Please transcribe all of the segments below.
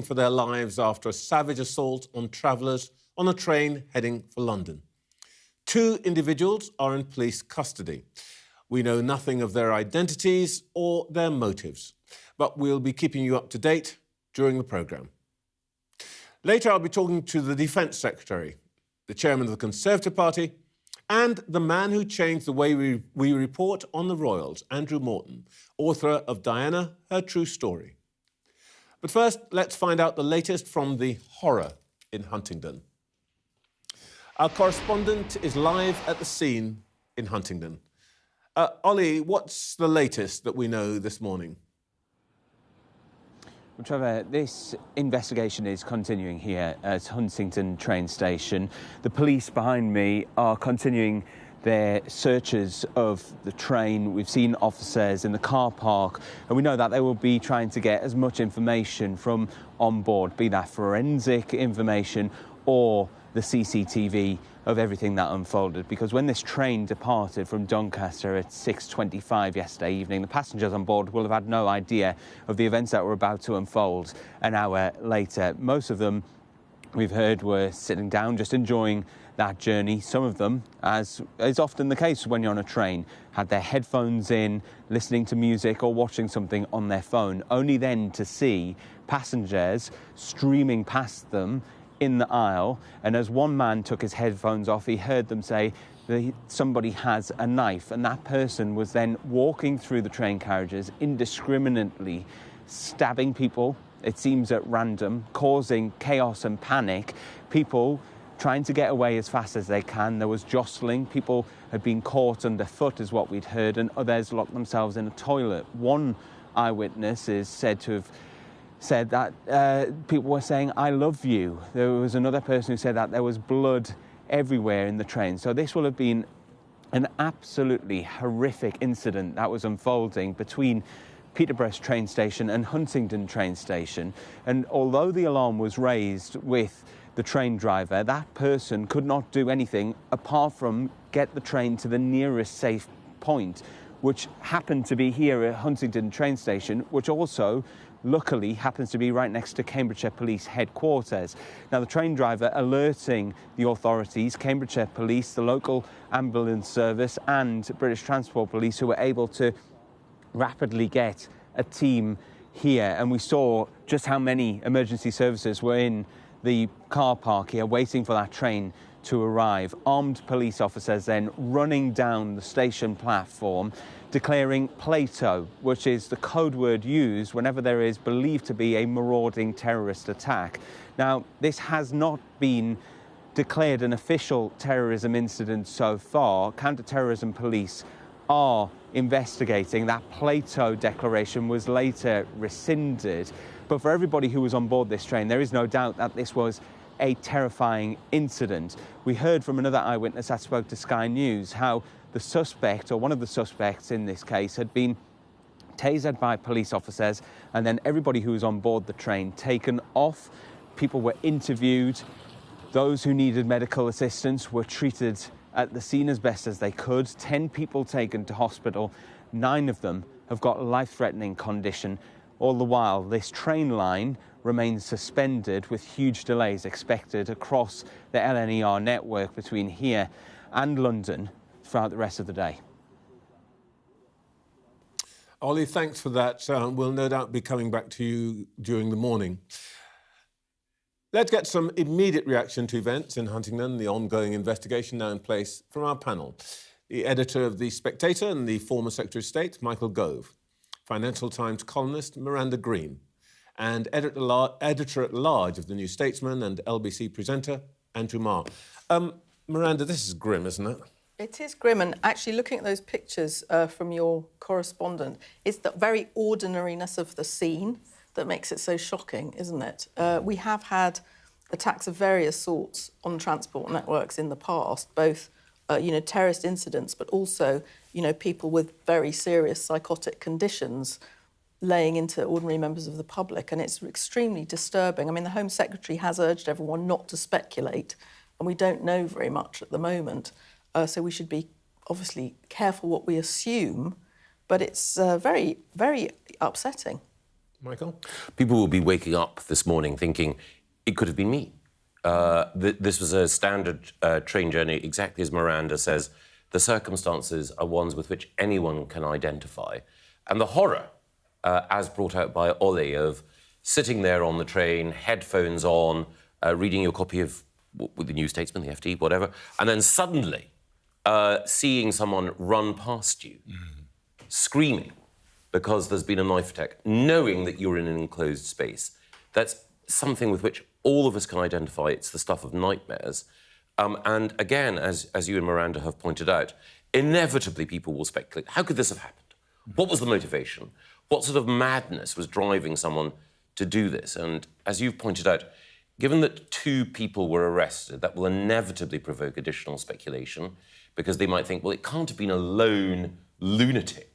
for their lives after a savage assault on travellers on a train heading for London. 2 individuals are in police custody. We know nothing of their identities or their motives, but we'll be keeping you up to date during the programme. Later, I'll be talking to the Defence Secretary, the chairman of the Conservative Party, and the man who changed the way we report on the royals, Andrew Morton, author of Diana, Her True Story. But first, let's find out the latest from the horror in Huntingdon. Our correspondent is live at the scene in Huntingdon. Ollie, what's the latest that we know this morning? Well, Trevor, this investigation is continuing here at Huntingdon train station. The police behind me are continuing their searches of the train. We've seen officers in the car park, and we know that they will be trying to get as much information from on board, be that forensic information or the CCTV of everything that unfolded, because when this train departed from Doncaster at 6:25 yesterday evening, the passengers on board will have had no idea of the events that were about to unfold an hour later. Most of them, we've heard, were sitting down, just enjoying that journey. Some of them, as is often the case when you're on a train, had their headphones in, listening to music or watching something on their phone, only then to see passengers streaming past them in the aisle. And as one man took his headphones off, he heard them say that somebody has a knife, and that person was then walking through the train carriages indiscriminately, stabbing people, it seems at random, causing chaos and panic. People trying to get away as fast as they can. There was jostling. People had been caught underfoot, is what we'd heard, and others locked themselves in a toilet. One eyewitness is said to have said that people were saying, "I love you." There was another person who said that there was blood everywhere in the train. So this will have been an absolutely horrific incident that was unfolding between Peterborough train station and Huntingdon train station. And although the alarm was raised with the train driver, that person could not do anything apart from get the train to the nearest safe point, which happened to be here at Huntingdon train station, which also luckily happens to be right next to Cambridgeshire Police headquarters. Now, the train driver alerting the authorities, Cambridgeshire Police, the local ambulance service and British Transport Police, who were able to rapidly get a team here. And we saw just how many emergency services were in the car park here waiting for that train to arrive. Armed police officers then running down the station platform, declaring Plato, which is the code word used whenever there is believed to be a marauding terrorist attack. Now, this has not been declared an official terrorism incident so far. Counter-terrorism police are investigating. That Plato declaration was later rescinded. But for everybody who was on board this train, there is no doubt that this was a terrifying incident. We heard from another eyewitness that spoke to Sky News how the suspect, or one of the suspects in this case, had been tasered by police officers, and then everybody who was on board the train taken off. People were interviewed. Those who needed medical assistance were treated at the scene as best as they could. 10 people taken to hospital. 9 of them have got life-threatening condition. All the while, this train line remains suspended with huge delays expected across the LNER network between here and London throughout the rest of the day. Ollie, thanks for that. We'll no doubt be coming back to you during the morning. Let's get some immediate reaction to events in Huntingdon, the ongoing investigation now in place, from our panel. The editor of The Spectator and the former Secretary of State, Michael Gove, Financial Times columnist Miranda Green, and editor-at-large of The New Statesman and LBC presenter Andrew Marr. Miranda, this is grim, isn't it? It is grim, and actually looking at those pictures from your correspondent, it's the very ordinariness of the scene that makes it so shocking, isn't it? We have had attacks of various sorts on transport networks in the past, both terrorist incidents, but also people with very serious psychotic conditions laying into ordinary members of the public, and it's extremely disturbing. I mean, the Home Secretary has urged everyone not to speculate, and we don't know very much at the moment, so we should be obviously careful what we assume, but it's very, very upsetting. Michael? People will be waking up this morning thinking, it could have been me. This was a standard train journey, exactly as Miranda says. The circumstances are ones with which anyone can identify. And the horror, as brought out by Ollie, of sitting there on the train, headphones on, reading your copy of the New Statesman, the FT, whatever, and then suddenly seeing someone run past you, screaming because there's been a knife attack, knowing that you're in an enclosed space. That's something with which all of us can identify. It's the stuff of nightmares. And again, as you and Miranda have pointed out, inevitably people will speculate, how could this have happened? What was the motivation? What sort of madness was driving someone to do this? And as you've pointed out, given that 2 people were arrested, that will inevitably provoke additional speculation, because they might think, well, it can't have been a lone lunatic.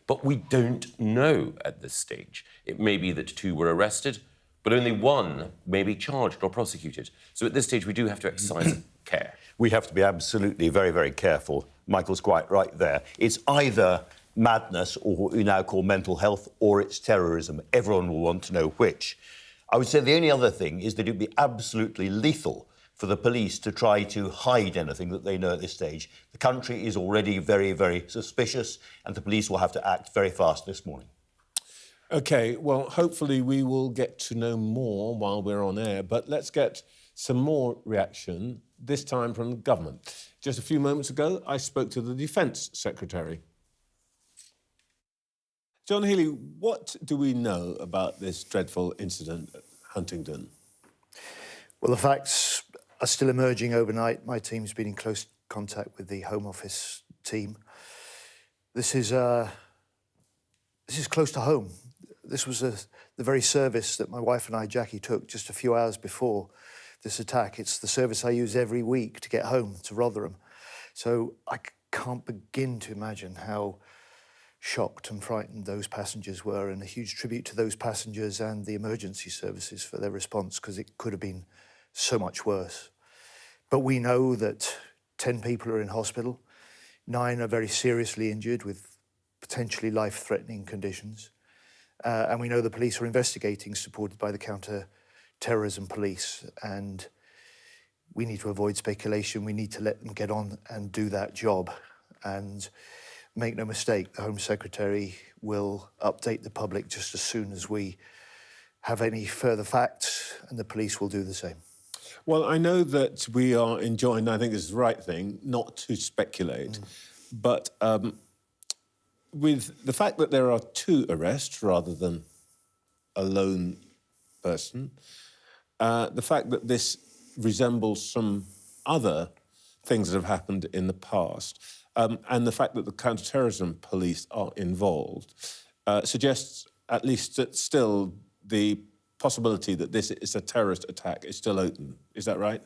But we don't know at this stage. It may be that 2 were arrested, but only 1 may be charged or prosecuted. So at this stage, we do have to exercise care. We have to be absolutely very, very careful. Michael's quite right there. It's either madness, or what we now call mental health, or it's terrorism. Everyone will want to know which. I would say the only other thing is that it would be absolutely lethal for the police to try to hide anything that they know at this stage. The country is already very, very suspicious, and the police will have to act very fast this morning. OK, well, hopefully we will get to know more while we're on air, but let's get some more reaction, this time from the government. Just a few moments ago, I spoke to the Defence Secretary. John Healey, what do we know about this dreadful incident at Huntingdon? Well, the facts are still emerging overnight. My team's been in close contact with the Home Office team. This is close to home. This was the very service that my wife and I, Jackie, took just a few hours before this attack. It's the service I use every week to get home to Rotherham. So I can't begin to imagine how shocked and frightened those passengers were, and a huge tribute to those passengers and the emergency services for their response, because it could have been so much worse. But we know that 10 people are in hospital, 9 are very seriously injured with potentially life-threatening conditions. And we know the police are investigating, supported by the counter-terrorism police. And we need to avoid speculation. We need to let them get on and do that job. And make no mistake, the Home Secretary will update the public just as soon as we have any further facts, and the police will do the same. Well, I know that we are enjoined, I think this is the right thing, not to speculate. But with the fact that there are 2 arrests rather than a lone person, the fact that this resembles some other things that have happened in the past, and the fact that the counter-terrorism police are involved, suggests at least that still the possibility that this is a terrorist attack is still open. Is that right?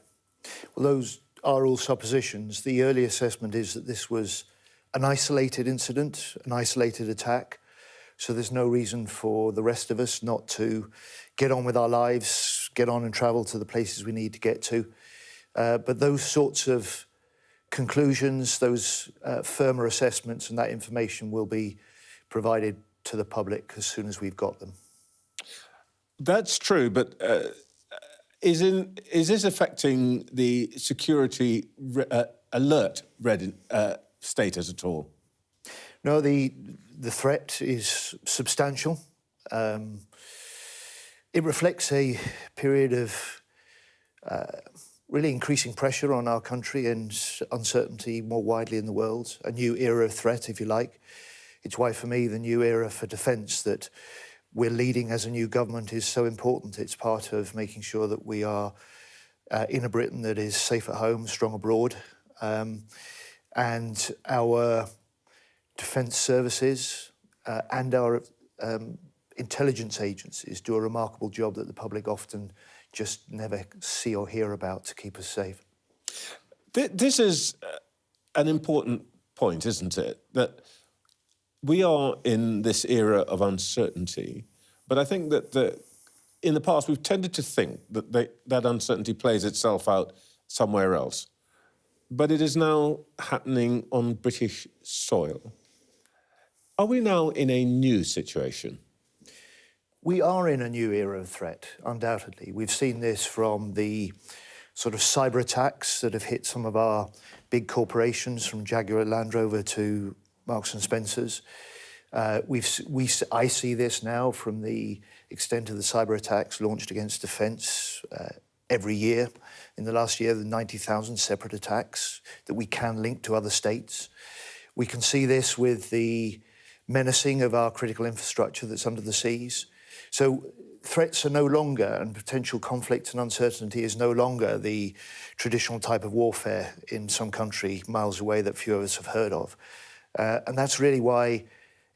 Well, those are all suppositions. The early assessment is that this was an isolated incident, an isolated attack. So there's no reason for the rest of us not to get on with our lives, get on and travel to the places we need to get to. But those sorts of conclusions, those firmer assessments and that information will be provided to the public as soon as we've got them. That's true, but is this affecting the security alert status at all? No, the threat is substantial. It reflects a period of really increasing pressure on our country and uncertainty more widely in the world, a new era of threat, if you like. It's why, for me, the new era for defence that we're leading as a new government is so important. It's part of making sure that we are in a Britain that is safe at home, strong abroad. And our defence services and our intelligence agencies do a remarkable job that the public often just never see or hear about to keep us safe. This is an important point, isn't it? That we are in this era of uncertainty, but I think that in the past we've tended to think that that uncertainty plays itself out somewhere else. But it is now happening on British soil. Are we now in a new situation? We are in a new era of threat, undoubtedly. We've seen this from the sort of cyber attacks that have hit some of our big corporations, from Jaguar Land Rover to Marks and Spencer's. I see this now from the extent of the cyber attacks launched against defence every year. In the last year, the 90,000 separate attacks that we can link to other states. We can see this with the menacing of our critical infrastructure that's under the seas. So threats are no longer, and potential conflict and uncertainty is no longer the traditional type of warfare in some country miles away that few of us have heard of. And that's really why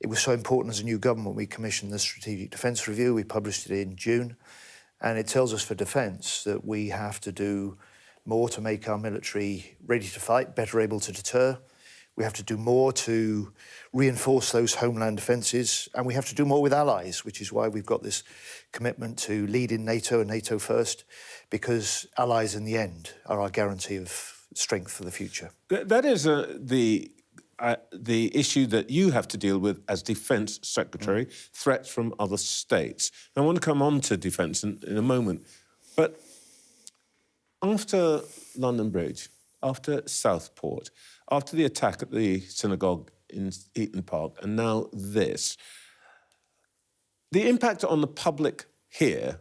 it was so important as a new government. We commissioned the Strategic Defence Review. We published it in June. And it tells us for defence that we have to do more to make our military ready to fight, better able to deter. We have to do more to reinforce those homeland defences, and we have to do more with allies, which is why we've got this commitment to lead in NATO and NATO first, because allies in the end are our guarantee of strength for the future. That is the issue that you have to deal with as Defence Secretary, threats from other states. I want to come on to defence in a moment, but after London Bridge, after Southport, after the attack at the synagogue in Eaton Park, and now this, the impact on the public here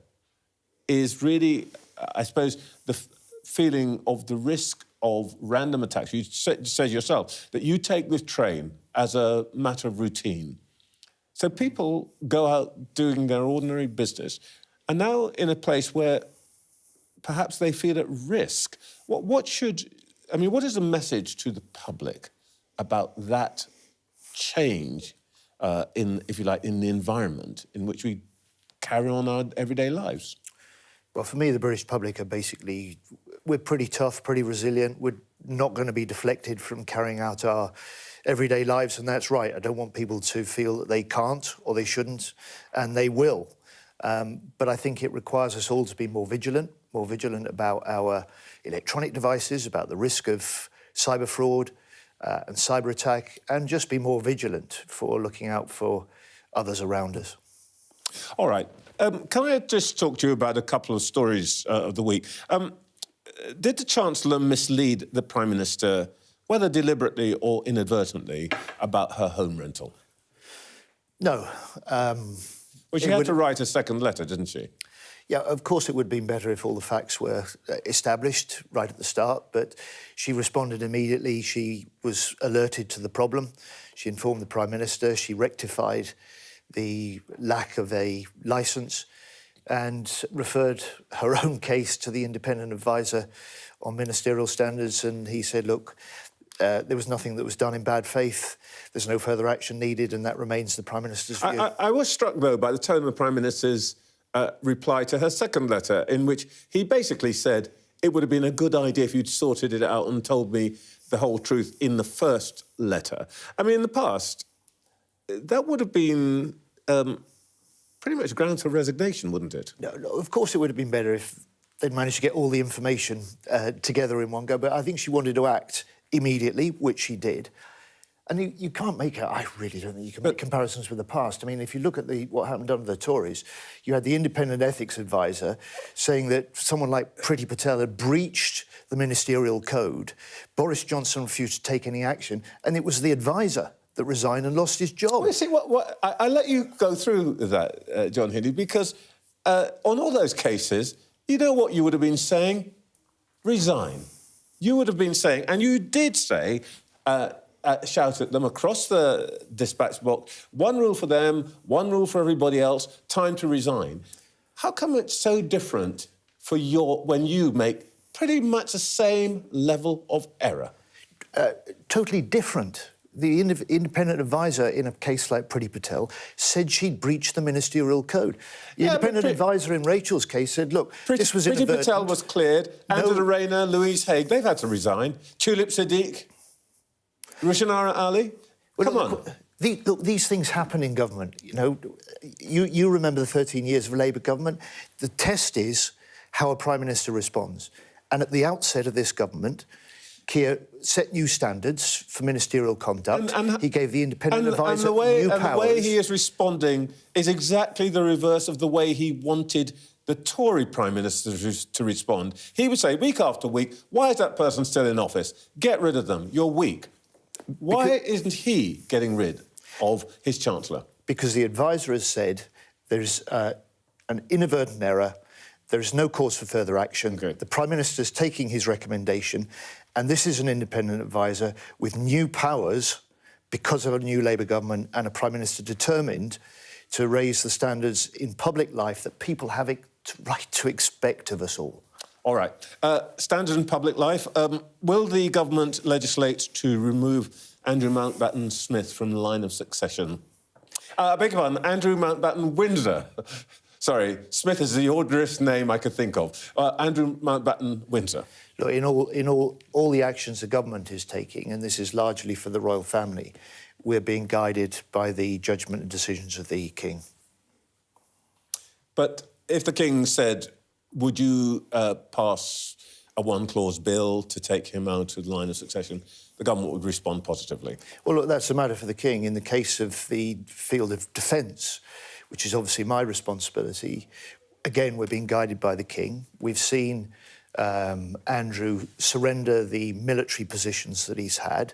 is really, I suppose, the feeling of the risk of random attacks. You said yourself that you take this train as a matter of routine. So people go out doing their ordinary business, and now in a place where perhaps they feel at risk. What is the message to the public about that change in the environment in which we carry on our everyday lives? Well, for me, the British public are basically, we're pretty tough, pretty resilient. We're not going to be deflected from carrying out our everyday lives, and that's right. I don't want people to feel that they can't or they shouldn't, and they will. But I think it requires us all to be more vigilant about our electronic devices, about the risk of cyber fraud and cyber attack, and just be more vigilant for looking out for others around us. All right. Can I just talk to you about a couple of stories of the week? Did the Chancellor mislead the Prime Minister, whether deliberately or inadvertently, about her home rental? No. Well, she had to write a second letter, didn't she? Yeah, of course it would have been better if all the facts were established right at the start, but she responded immediately. She was alerted to the problem. She informed the Prime Minister. She rectified the lack of a licence and referred her own case to the independent advisor on ministerial standards, and he said, look, there was nothing that was done in bad faith. There's no further action needed, and that remains the Prime Minister's view. I was struck, though, by the tone of the Prime Minister's reply to her second letter, in which he basically said, it would have been a good idea if you'd sorted it out and told me the whole truth in the first letter. I mean, in the past, that would have been pretty much grounds for resignation, wouldn't it? No, of course it would have been better if they'd managed to get all the information together in one go, but I think she wanted to act immediately, which she did. And you can't make I really don't think you can make comparisons with the past. I mean, if you look at what happened under the Tories, you had the independent ethics advisor saying that someone like Priti Patel had breached the ministerial code. Boris Johnson refused to take any action, and it was the advisor that resigned and lost his job. Well, you see, I let you go through that, John Healey, because on all those cases, you know what you would have been saying? Resign. You would have been saying, and you did say, shout at them across the dispatch box, one rule for them, one rule for everybody else, time to resign. How come it's so different for when you make pretty much the same level of error? Totally different. The independent advisor in a case like Priti Patel said she'd breached the ministerial code. The independent advisor in Rachel's case said, look, this was inadvertent. Priti Patel was cleared. Angela Rayner, Louise Haigh, they've had to resign. Tulip Siddiq, Rushanara Ali. Come on. These things happen in government. You know, you remember the 13 years of a Labour government. The test is how a Prime Minister responds. And at the outset of this government, Keir set new standards for ministerial conduct. And he gave the independent advisor the way, new powers. And the way he is responding is exactly the reverse of the way he wanted the Tory Prime Minister to respond. He would say, week after week, why is that person still in office? Get rid of them. You're weak. Why isn't he getting rid of his Chancellor? Because the advisor has said there's an inadvertent error, there is no cause for further action. Okay. The Prime Minister is taking his recommendation, and this is an independent advisor with new powers because of a new Labour government and a Prime Minister determined to raise the standards in public life that people have a right to expect of us all. All right. Standard in public life. Will the government legislate to remove Andrew Mountbatten Smith from the line of succession? I beg your pardon, Andrew Mountbatten Windsor. Sorry, Smith is the ordinariest name I could think of. Andrew Mountbatten Windsor. Look, in all the actions the government is taking, and this is largely for the royal family, we're being guided by the judgment and decisions of the King. But if the King said, would you pass a one-clause bill to take him out of the line of succession, the government would respond positively? Well, look, that's a matter for the King. In the case of the field of defence, which is obviously my responsibility, again, we're being guided by the King. We've seen Andrew surrender the military positions that he's had,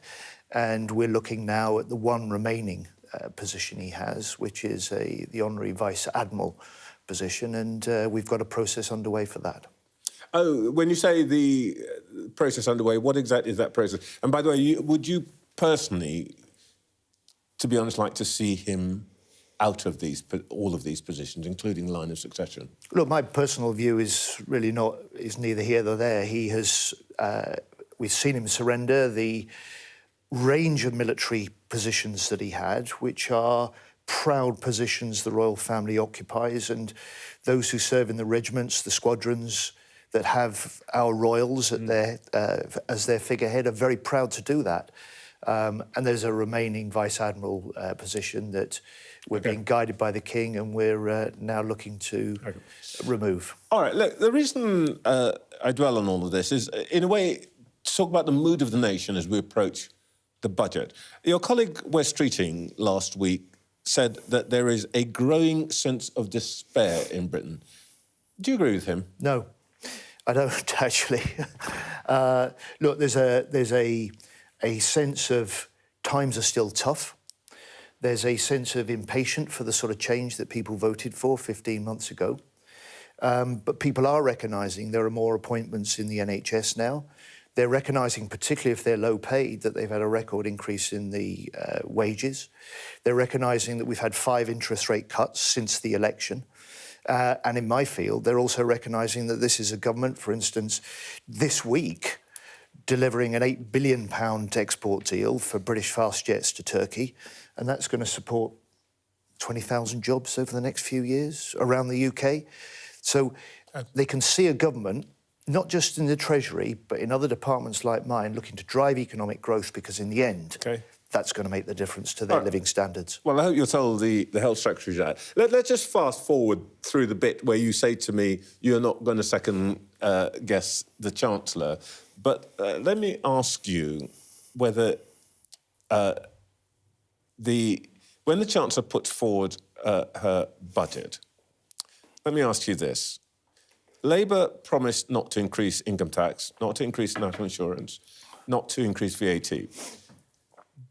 and we're looking now at the one remaining position he has, which is the Honorary Vice Admiral position, and we've got a process underway for that. Oh, when you say the process underway, what exactly is that process? And by the way, would you personally, to be honest, like to see him out of all of these positions, including line of succession? Look, my personal view is really neither here nor there. He has, we've seen him surrender the range of military positions that he had, which are proud positions the royal family occupies, and those who serve in the regiments, the squadrons that have our royals at as their figurehead are very proud to do that. And there's a remaining Vice Admiral position that we're being guided by the King, and we're now looking to remove. All right, look, the reason I dwell on all of this is, in a way, to talk about the mood of the nation as we approach the budget. Your colleague Wes Streeting last week said that there is a growing sense of despair in Britain. Do you agree with him? No, I don't actually. Look, there's a sense of times are still tough. There's a sense of impatience for the sort of change that people voted for 15 months ago. But people are recognising there are more appointments in the NHS now. They're recognising, particularly if they're low paid, that they've had a record increase in the wages. They're recognising that we've had 5 interest rate cuts since the election. And in my field, they're also recognising that this is a government, for instance, this week, delivering an £8 billion export deal for British fast jets to Turkey, and that's going to support 20,000 jobs over the next few years around the UK. So they can see a government, not just in the Treasury, but in other departments like mine, looking to drive economic growth, because in the end, that's going to make the difference to their living standards. Well, I hope you're told the Health Secretary that. Let's just fast forward through the bit where you say to me you're not going to second guess the Chancellor. But let me ask you whether when the Chancellor puts forward her budget, let me ask you this. Labour promised not to increase income tax, not to increase national insurance, not to increase VAT.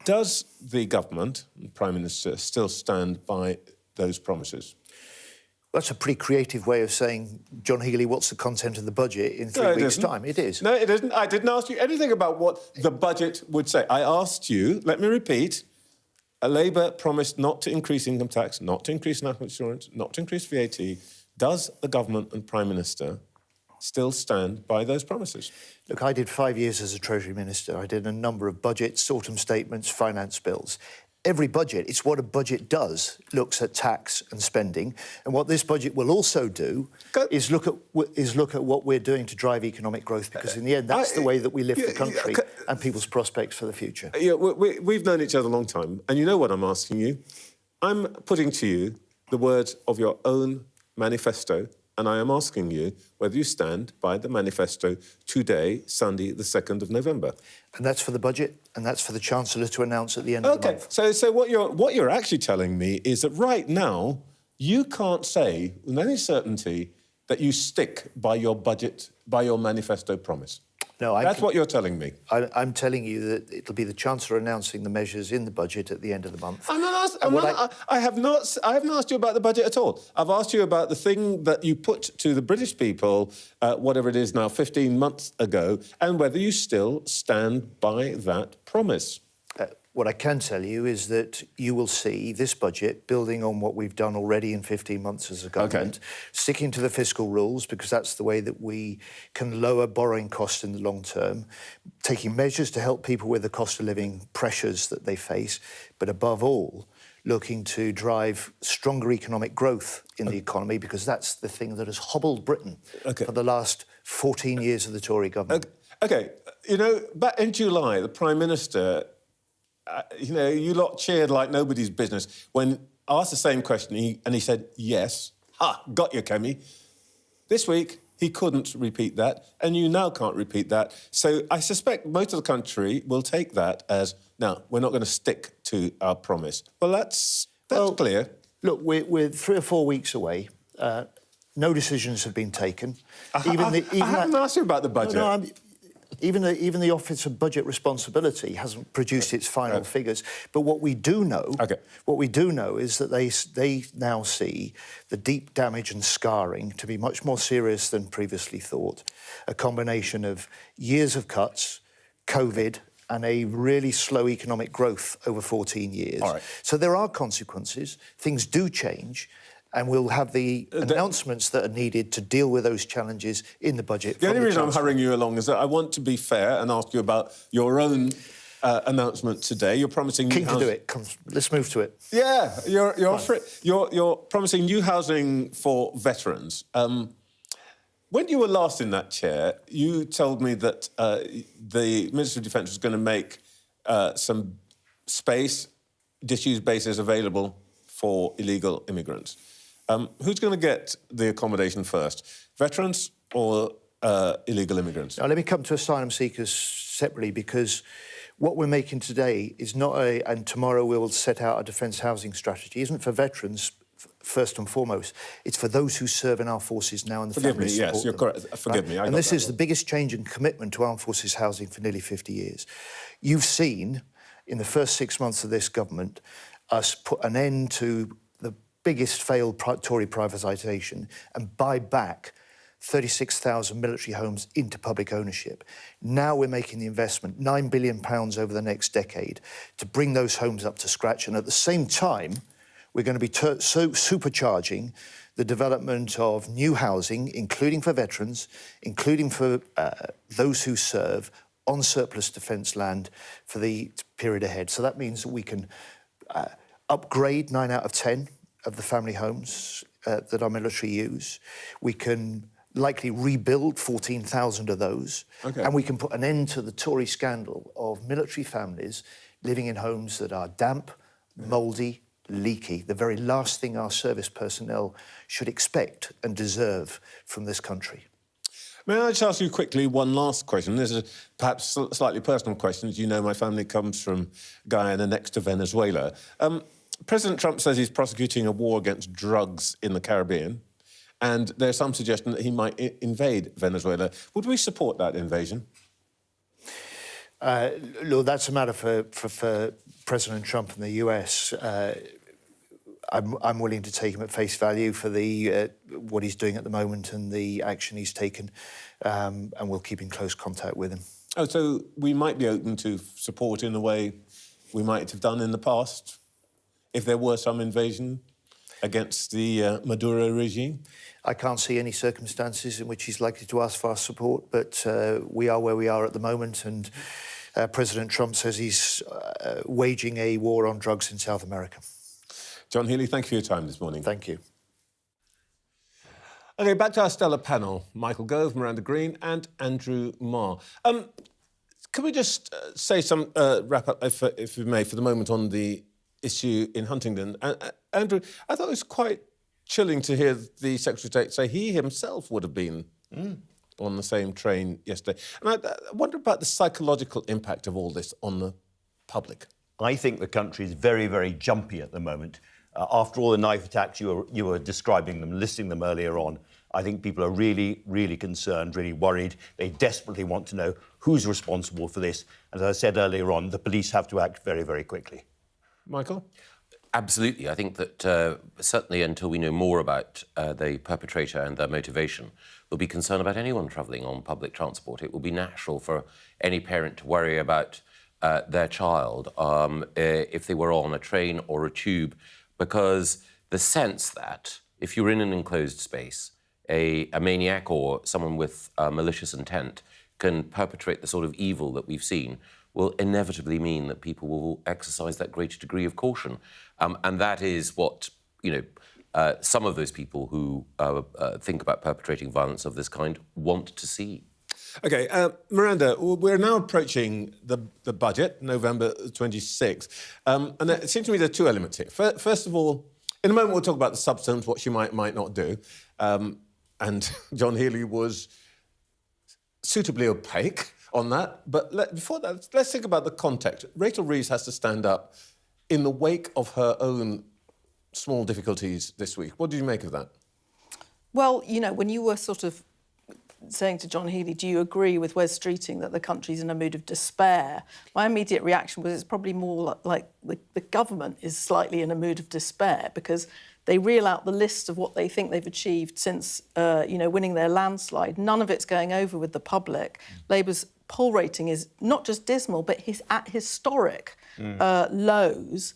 Does the government and Prime Minister still stand by those promises? That's a pretty creative way of saying, John Healy, what's the content of the budget in 3 weeks' time? It is. No, it isn't. I didn't ask you anything about what the budget would say. I asked you, let me repeat, Labour promised not to increase income tax, not to increase national insurance, not to increase VAT. Does the government and Prime Minister still stand by those promises? Look, I did 5 years as a Treasury Minister. I did a number of budgets, autumn statements, finance bills. Every budget, it's what a budget does, looks at tax and spending. And what this budget will also do is look at what we're doing to drive economic growth, because in the end, that's the way that we lift the country and people's prospects for the future. Yeah, we've known each other a long time, and you know what I'm asking you. I'm putting to you the words of your own manifesto and I am asking you whether you stand by the manifesto today, Sunday, the 2nd of November. And that's for the budget, and that's for the Chancellor to announce at the end of the month. So what you're actually telling me is that right now you can't say with any certainty that you stick by your budget, by your manifesto promise. No, That's what you're telling me. I'm telling you that it'll be the Chancellor announcing the measures in the budget at the end of the month. I have not asked you about the budget at all. I've asked you about the thing that you put to the British people, whatever it is now, 15 months ago, and whether you still stand by that promise. What I can tell you is that you will see this budget building on what we've done already in 15 months as a government, sticking to the fiscal rules because that's the way that we can lower borrowing costs in the long term, taking measures to help people with the cost of living pressures that they face, but above all, looking to drive stronger economic growth in the economy because that's the thing that has hobbled Britain for the last 14 years of the Tory government. OK, you know, back in July, the Prime Minister... you lot cheered like nobody's business when asked the same question, and he said, yes. Ha, got you, Kemi. This week, he couldn't repeat that, and you now can't repeat that. So I suspect most of the country will take that as, no, we're not going to stick to our promise. Well, that's clear. Look, we're 3 or 4 weeks away. No decisions have been taken. I haven't asked you about the budget. Even the Office of Budget Responsibility hasn't produced its final figures. But what we do know, is that they now see the deep damage and scarring to be much more serious than previously thought. A combination of years of cuts, COVID, and a really slow economic growth over 14 years. So there are consequences. Things do change. And we'll have the announcements that are needed to deal with those challenges in the budget. The only reason I'm hurrying you along is that I want to be fair and ask you about your own announcement today. You're promising... Keen to do it. Let's move to it. Yeah, you're promising new housing for veterans. When you were last in that chair, you told me that the Ministry of Defence was going to make some space, disused bases available for illegal immigrants. Who's going to get the accommodation first, veterans or illegal immigrants? Now, let me come to asylum seekers separately because what we're making today is not and tomorrow we will set out a defence housing strategy, isn't for veterans first and foremost. It's for those who serve in our forces now and the families support them. Yes, you're correct. Forgive me. And this is the biggest change in commitment to armed forces housing for nearly 50 years. You've seen, in the first 6 months of this government, us put an end to the biggest failed Tory privatisation and buy back 36,000 military homes into public ownership. Now we're making the investment, £9 billion over the next decade, to bring those homes up to scratch. And at the same time, we're going to be supercharging the development of new housing, including for veterans, including for those who serve on surplus defence land for the period ahead. So that means that we can upgrade 9 out of 10 of the family homes that our military use. We can likely rebuild 14,000 of those. And we can put an end to the Tory scandal of military families living in homes that are damp, mouldy, leaky, the very last thing our service personnel should expect and deserve from this country. May I just ask you quickly one last question? This is perhaps a slightly personal question. As you know, my family comes from Guyana next to Venezuela. President Trump says he's prosecuting a war against drugs in the Caribbean, and there's some suggestion that he might invade Venezuela. Would we support that invasion? Look, that's a matter for President Trump and the US. I'm willing to take him at face value for what he's doing at the moment and the action he's taken, and we'll keep in close contact with him. Oh, so we might be open to support in the way we might have done in the past if there were some invasion against the Maduro regime? I can't see any circumstances in which he's likely to ask for our support, but we are where we are at the moment, and President Trump says he's waging a war on drugs in South America. John Healy, thank you for your time this morning. Thank you. OK, back to our stellar panel. Michael Gove, Miranda Green and Andrew Marr. Can we just say some wrap up, if we may, for the moment on the issue in Huntingdon? Andrew, I thought it was quite chilling to hear the Secretary of State say he himself would have been on the same train yesterday. And I wonder about the psychological impact of all this on the public. I think the country is very, very jumpy at the moment. After all the knife attacks you were describing them, listing them earlier on, I think people are really, really concerned, really worried. They desperately want to know who's responsible for this. As I said earlier on, the police have to act very, very quickly. Michael? Absolutely. I think that certainly until we know more about the perpetrator and their motivation, we'll be concerned about anyone travelling on public transport. It will be natural for any parent to worry about their child if they were on a train or a tube, because the sense that if you're in an enclosed space, a maniac or someone with malicious intent can perpetrate the sort of evil that we've seen will inevitably mean that people will exercise that greater degree of caution. And that is what, some of those people who think about perpetrating violence of this kind want to see. OK, Miranda, we're now approaching the budget, November 26th. And it seems to me there are two elements here. First of all, in a moment we'll talk about the substance, what she might not do. And John Healey was suitably opaque on that. But before that, let's think about the context. Rachel Reeves has to stand up in the wake of her own small difficulties this week. What did you make of that? Well, when you were sort of saying to John Healey, do you agree with Wes Streeting that the country's in a mood of despair? My immediate reaction was it's probably more like the government is slightly in a mood of despair, because they reel out the list of what they think they've achieved since, winning their landslide. None of it's going over with the public. Labour's poll rating is not just dismal, but at historic lows.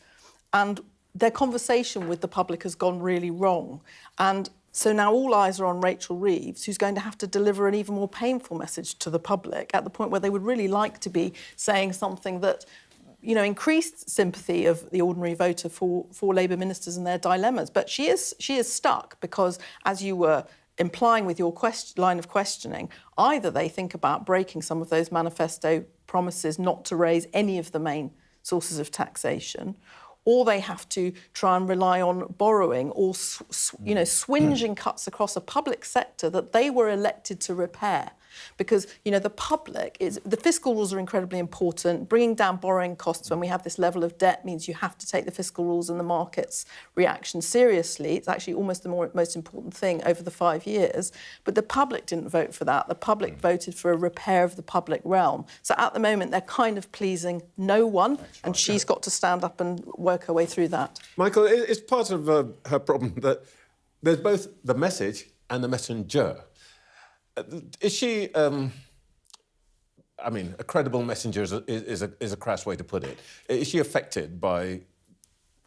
And their conversation with the public has gone really wrong. And so now all eyes are on Rachel Reeves, who's going to have to deliver an even more painful message to the public at the point where they would really like to be saying something that, increased sympathy of the ordinary voter for Labour ministers and their dilemmas. But she is stuck because, as you were implying with your line of questioning, either they think about breaking some of those manifesto promises not to raise any of the main sources of taxation, or they have to try and rely on borrowing or, swinging cuts across a public sector that they were elected to repair. Because, the fiscal rules are incredibly important. Bringing down borrowing costs when we have this level of debt means you have to take the fiscal rules and the market's reaction seriously. It's actually almost the most important thing over the 5 years. But the public didn't vote for that. The public voted for a repair of the public realm. So at the moment, they're kind of pleasing no one, and she's got to stand up and work her way through that. Michael, it's part of her problem that there's both the message and the messenger. Is she, a credible messenger is a crass way to put it. Is she affected by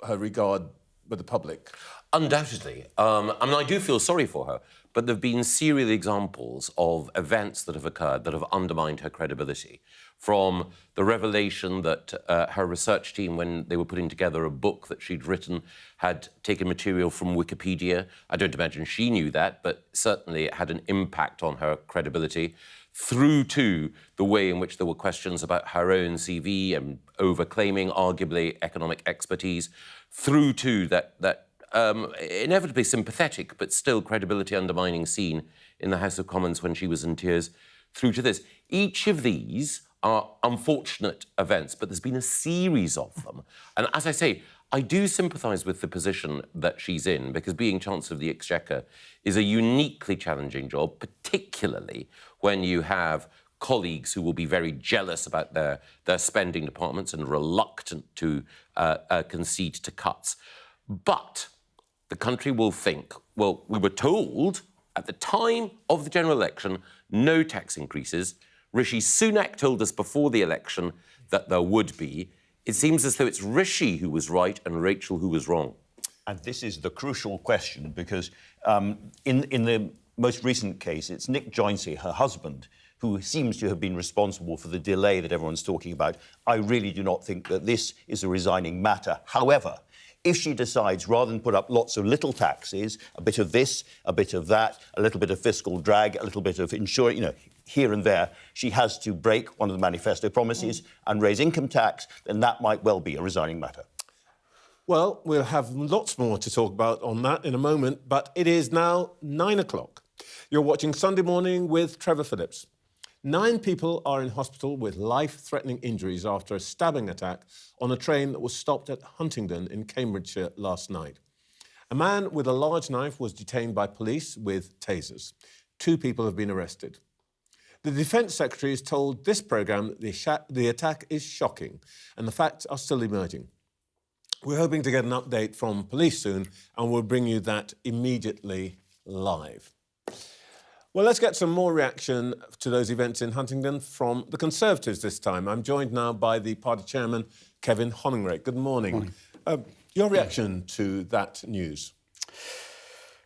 her regard with the public? Undoubtedly. I do feel sorry for her, but there have been serial examples of events that have occurred that have undermined her credibility. From the revelation that her research team, when they were putting together a book that she'd written, had taken material from Wikipedia. I don't imagine she knew that, but certainly it had an impact on her credibility, through to the way in which there were questions about her own CV and over-claiming, arguably, economic expertise, through to that inevitably sympathetic but still credibility-undermining scene in the House of Commons when she was in tears, through to this. Each of these are unfortunate events, but there's been a series of them. And as I say, I do sympathise with the position that she's in, because being Chancellor of the Exchequer is a uniquely challenging job, particularly when you have colleagues who will be very jealous about their spending departments and reluctant to concede to cuts. But the country will think, well, we were told at the time of the general election, no tax increases. Rishi Sunak told us before the election that there would be. It seems as though it's Rishi who was right and Rachel who was wrong. And this is the crucial question, because in the most recent case, it's Nick Joinsley, her husband, who seems to have been responsible for the delay that everyone's talking about. I really do not think that this is a resigning matter. However, if she decides, rather than put up lots of little taxes, a bit of this, a bit of that, a little bit of fiscal drag, a little bit of insurance, here and there, she has to break one of the manifesto promises and raise income tax, then that might well be a resigning matter. Well, we'll have lots more to talk about on that in a moment, but it is now 9 o'clock. You're watching Sunday Morning with Trevor Phillips. 9 people are in hospital with life-threatening injuries after a stabbing attack on a train that was stopped at Huntingdon in Cambridgeshire last night. A man with a large knife was detained by police with tasers. 2 people have been arrested. The Defence Secretary has told this programme that the attack is shocking and the facts are still emerging. We're hoping to get an update from police soon and we'll bring you that immediately live. Well, let's get some more reaction to those events in Huntingdon from the Conservatives this time. I'm joined now by the party chairman, Kevin Honningrake. Good morning. Your reaction to that news?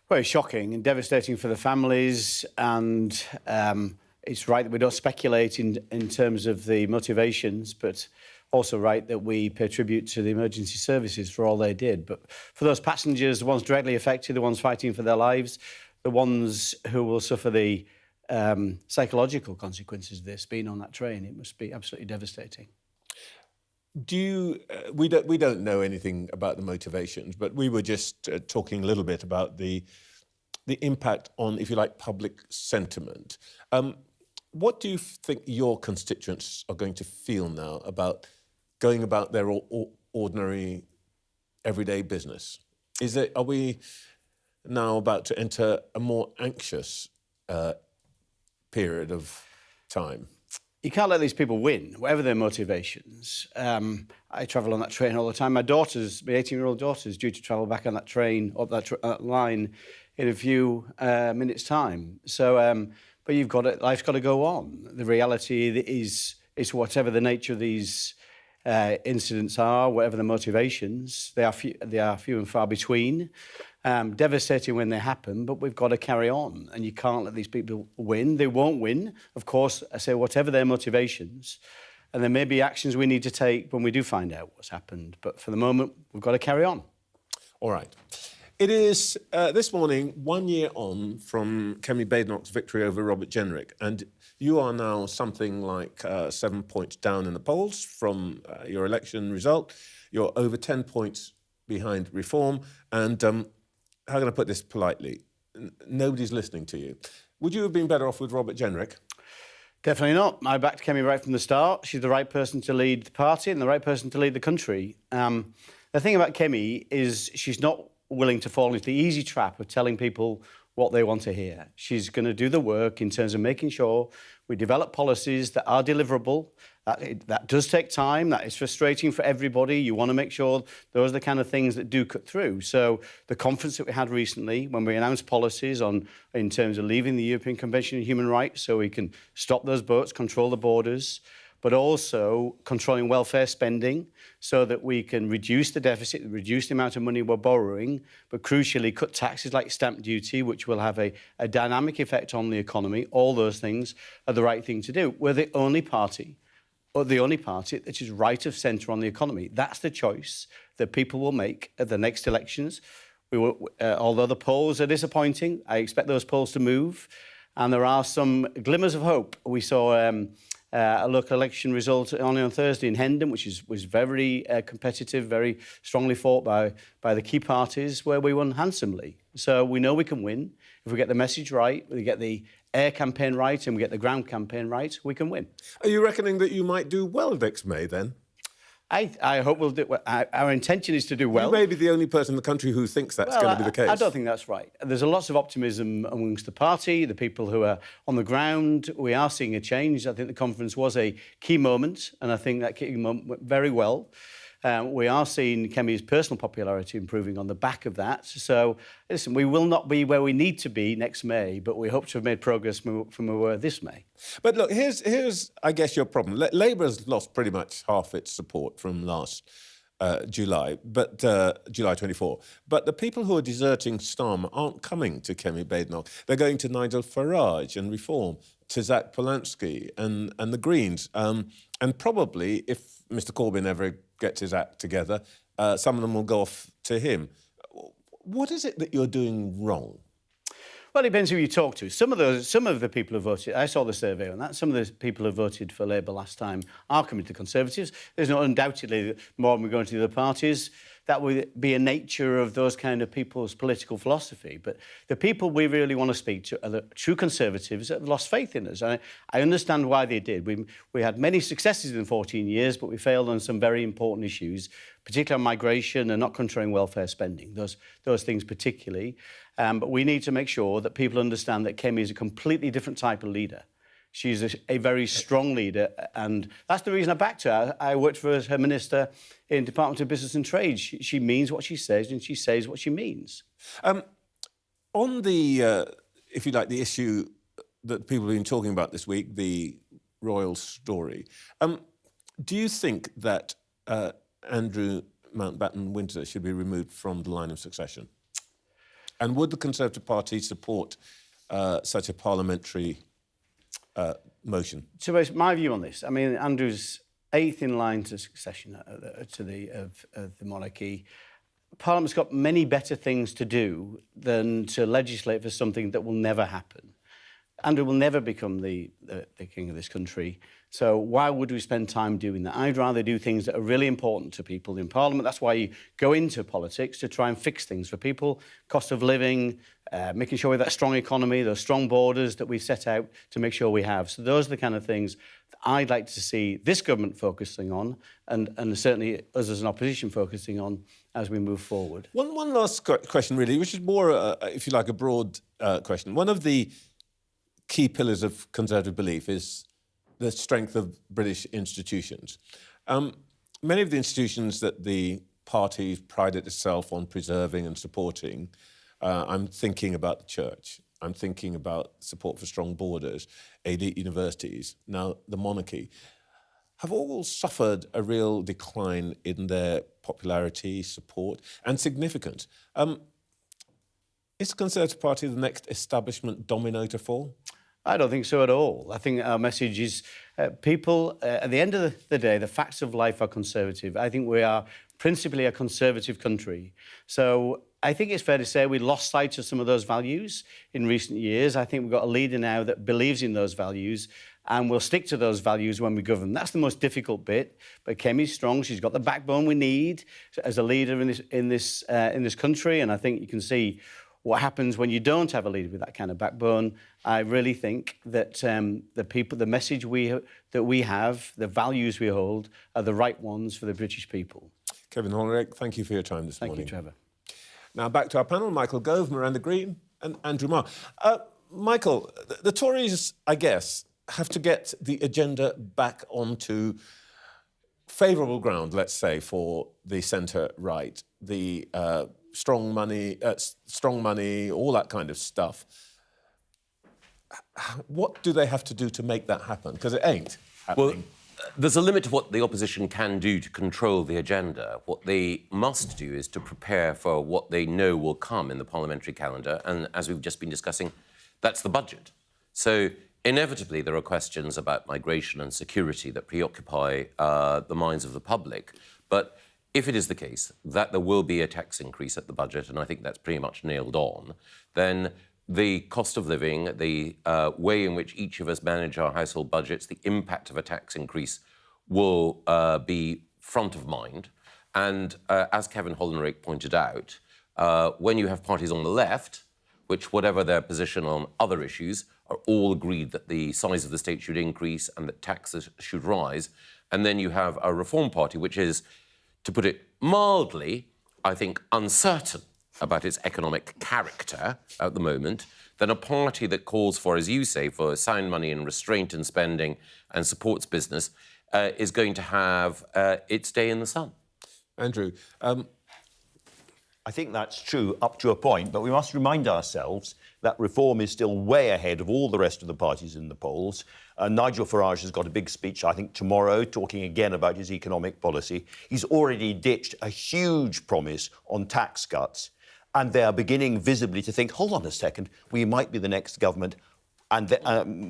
Very shocking and devastating for the families, and it's right that we don't speculate in terms of the motivations, but also right that we pay tribute to the emergency services for all they did. But for those passengers, the ones directly affected, the ones fighting for their lives, the ones who will suffer the psychological consequences of this being on that train, it must be absolutely devastating. We don't know anything about the motivations, but we were just talking a little bit about the impact on, if you like, public sentiment. What do you think your constituents are going to feel now about going about their ordinary, everyday business? Are we now about to enter a more anxious period of time? You can't let these people win, whatever their motivations. I travel on that train all the time. My 18-year-old daughter is due to travel back on that train, up that line, in a few minutes' time. So, but life's got to go on. The reality is whatever the nature of these incidents are, whatever the motivations, they are few and far between. Devastating when they happen, but we've got to carry on, and you can't let these people win. They won't win, of course. I say whatever their motivations, and there may be actions we need to take when we do find out what's happened. But for the moment, we've got to carry on. All right. It is this morning 1 year on from Kemi Badenoch's victory over Robert Jenrick, and you are now something like 7 points down in the polls from your election result. You're over 10 points behind Reform, and how can I put this politely? Nobody's listening to you. Would you have been better off with Robert Jenrick? Definitely not. I backed Kemi right from the start. She's the right person to lead the party and the right person to lead the country. The thing about Kemi is she's not willing to fall into the easy trap of telling people what they want to hear. She's going to do the work in terms of making sure we develop policies that are deliverable. That does take time. That is frustrating for everybody. You want to make sure those are the kind of things that do cut through. So the conference that we had recently, when we announced policies in terms of leaving the European Convention on Human Rights so we can stop those boats, control the borders, but also controlling welfare spending so that we can reduce the deficit, reduce the amount of money we're borrowing, but crucially cut taxes like stamp duty, which will have a dynamic effect on the economy. All those things are the right thing to do. We're the only party that is right of centre on the economy. That's the choice that people will make at the next elections. Although the polls are disappointing, I expect those polls to move, and there are some glimmers of hope. We saw a local election result only on Thursday in Hendon, which was very competitive, very strongly fought by the key parties, where we won handsomely. So we know we can win. If we get the message right, we get the air campaign right, and we get the ground campaign right, we can win. Are you reckoning that you might do well next May, then? I hope we'll do well. Our intention is to do well. You may be the only person in the country who thinks that's going to be the case. I don't think that's right. There's lots of optimism amongst the party, the people who are on the ground. We are seeing a change. I think the conference was a key moment, and I think that key moment went very well. We are seeing Kemi's personal popularity improving on the back of that. So, listen, we will not be where we need to be next May, but we hope to have made progress from where we were this May. But look, here's I guess, your problem. Labour has lost pretty much half its support from last July, but July 24. But the people who are deserting Starmer aren't coming to Kemi Badenoch. They're going to Nigel Farage and Reform, to Zach Polanski and the Greens. And probably, if Mr Corbyn ever gets his act together, some of them will go off to him. What is it that you're doing wrong? Well, it depends who you talk to. Some of the people who voted, I saw the survey on that, some of the people who voted for Labour last time are coming to Conservatives. There's not undoubtedly more when we go into the other parties. That would be a nature of those kind of people's political philosophy. But the people we really want to speak to are the true Conservatives that have lost faith in us. I understand why they did. We had many successes in 14 years, but we failed on some very important issues, particularly on migration and not controlling welfare spending, those things particularly. But we need to make sure that people understand that Kemi is a completely different type of leader. She's a very strong leader, and that's the reason I backed her. I worked for her minister in Department of Business and Trade. She means what she says, and she says what she means. On the, if you like, the issue that people have been talking about this week, the royal story, do you think that Andrew Mountbatten-Windsor should be removed from the line of succession? And would the Conservative Party support such a parliamentary motion? So my view on this, I mean, Andrew's 8th in line to succession of the monarchy. Parliament's got many better things to do than to legislate for something that will never happen. Andrew will never become the king of this country. So why would we spend time doing that? I'd rather do things that are really important to people in Parliament. That's why you go into politics, to try and fix things for people. Cost of living, making sure we have that strong economy, those strong borders that we've set out to make sure we have. So those are the kind of things that I'd like to see this government focusing on, and certainly us as an opposition focusing on as we move forward. One last question, really, which is more, if you like, a broad question. One of the key pillars of Conservative belief is the strength of British institutions. Many of the institutions that the party prided itself on preserving and supporting, I'm thinking about the church, I'm thinking about support for strong borders, elite universities, now the monarchy, have all suffered a real decline in their popularity, support and significance. Is the Conservative Party the next establishment domino to fall? I don't think so at all. I think our message is people, at the end of the day, the facts of life are Conservative. I think we are principally a Conservative country. So I think it's fair to say we lost sight of some of those values in recent years. I think we've got a leader now that believes in those values and will stick to those values when we govern. That's the most difficult bit. But Kemi's strong. She's got the backbone we need as a leader in this country. And I think you can see what happens when you don't have a leader with that kind of backbone. I really think that the message that we have, the values we hold, are the right ones for the British people. Kevin Hollerich, thank you for your time this morning. Thank you, Trevor. Now back to our panel, Michael Gove, Miranda Green and Andrew Marr. Michael, the Tories, I guess, have to get the agenda back onto favourable ground, let's say, for the centre-right, the strong money, all that kind of stuff. What do they have to do to make that happen? Because it ain't happening. Well, there's a limit to what the opposition can do to control the agenda. What they must do is to prepare for what they know will come in the parliamentary calendar. And as we've just been discussing, that's the budget. So inevitably, there are questions about migration and security that preoccupy the minds of the public. But if it is the case that there will be a tax increase at the budget, and I think that's pretty much nailed on, then the cost of living, the way in which each of us manage our household budgets, the impact of a tax increase will be front of mind. And as Kevin Hollerich pointed out, when you have parties on the left, which, whatever their position on other issues, are all agreed that the size of the state should increase and that taxes should rise, and then you have a Reform Party, which is, to put it mildly, I think, uncertain about its economic character at the moment, then a party that calls for, as you say, for sound money and restraint in spending and supports business is going to have its day in the sun. Andrew, I think that's true up to a point, but we must remind ourselves that Reform is still way ahead of all the rest of the parties in the polls. Nigel Farage has got a big speech, I think, tomorrow, talking again about his economic policy. He's already ditched a huge promise on tax cuts, and they are beginning visibly to think, hold on a second, we might be the next government. And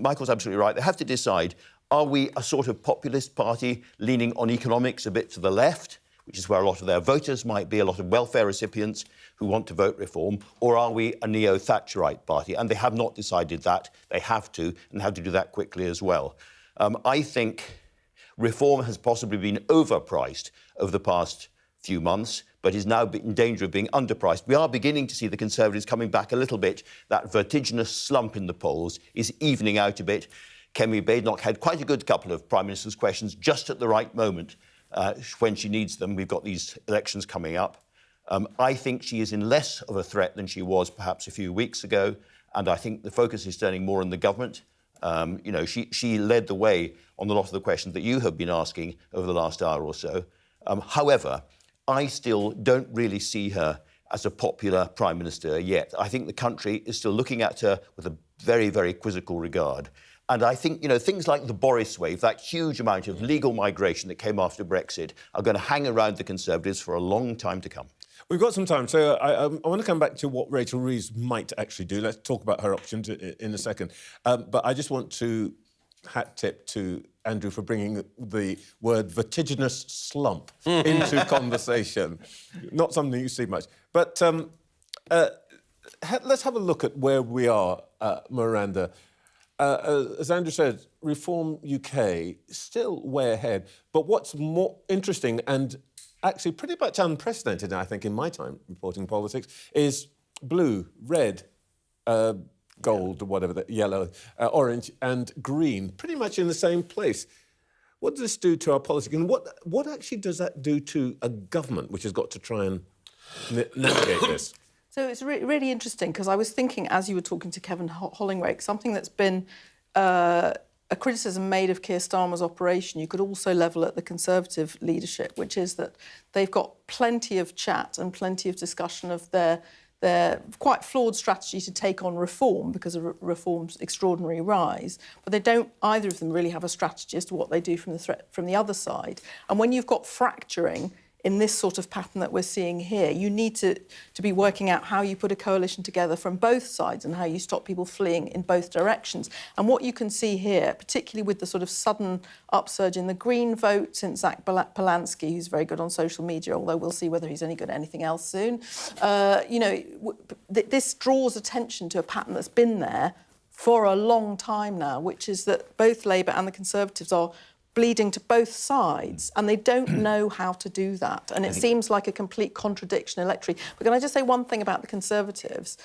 Michael's absolutely right. They have to decide, are we a sort of populist party leaning on economics a bit to the left, which is where a lot of their voters might be, a lot of welfare recipients who want to vote reform, or are we a neo-Thatcherite party? And they have not decided that. They have to, and have to do that quickly as well. I think reform has possibly been overpriced over the past few months, but is now in danger of being underpriced. We are beginning to see the Conservatives coming back a little bit. That vertiginous slump in the polls is evening out a bit. Kemi Badenoch had quite a good couple of Prime Minister's questions just at the right moment when she needs them. We've got these elections coming up. I think she is in less of a threat than she was perhaps a few weeks ago, and I think the focus is turning more on the government. You know, she led the way on a lot of the questions that you have been asking over the last hour or so. However, I still don't really see her as a popular Prime Minister yet. I think the country is still looking at her with a very, very quizzical regard. And I think, you know, things like the Boris wave, that huge amount of legal migration that came after Brexit, are going to hang around the Conservatives for a long time to come. We've got some time, so I want to come back to what Rachel Reeves might actually do. Let's talk about her options in a second. But I just want to hat tip to Andrew for bringing the word vertiginous slump into conversation. Not something you see much. But let's have a look at where we are, Miranda. As Andrew said, Reform UK still way ahead. But what's more interesting and actually pretty much unprecedented, I think, in my time reporting politics, is blue, red, gold, whatever, yellow, orange and green, pretty much in the same place. What does this do to our politics? And what actually does that do to a government which has got to try and navigate this? So it's really interesting, because I was thinking, as you were talking to Kevin Hollingwake, something that's been a criticism made of Keir Starmer's operation, you could also level at the Conservative leadership, which is that they've got plenty of chat and plenty of discussion of their quite flawed strategy to take on reform because of reform's extraordinary rise, but they don't, either of them, really have a strategy as to what they do from the threat from the other side. And when you've got fracturing in this sort of pattern that we're seeing here, you need to be working out how you put a coalition together from both sides and how you stop people fleeing in both directions. And what you can see here, particularly with the sort of sudden upsurge in the Green vote since Zach Polanski, who's very good on social media, although we'll see whether he's any good at anything else soon, you know, this draws attention to a pattern that's been there for a long time now, which is that both Labour and the Conservatives are bleeding to both sides, and they don't know how to do that. And it seems like a complete contradiction electorally. But can I just say one thing about the Conservatives?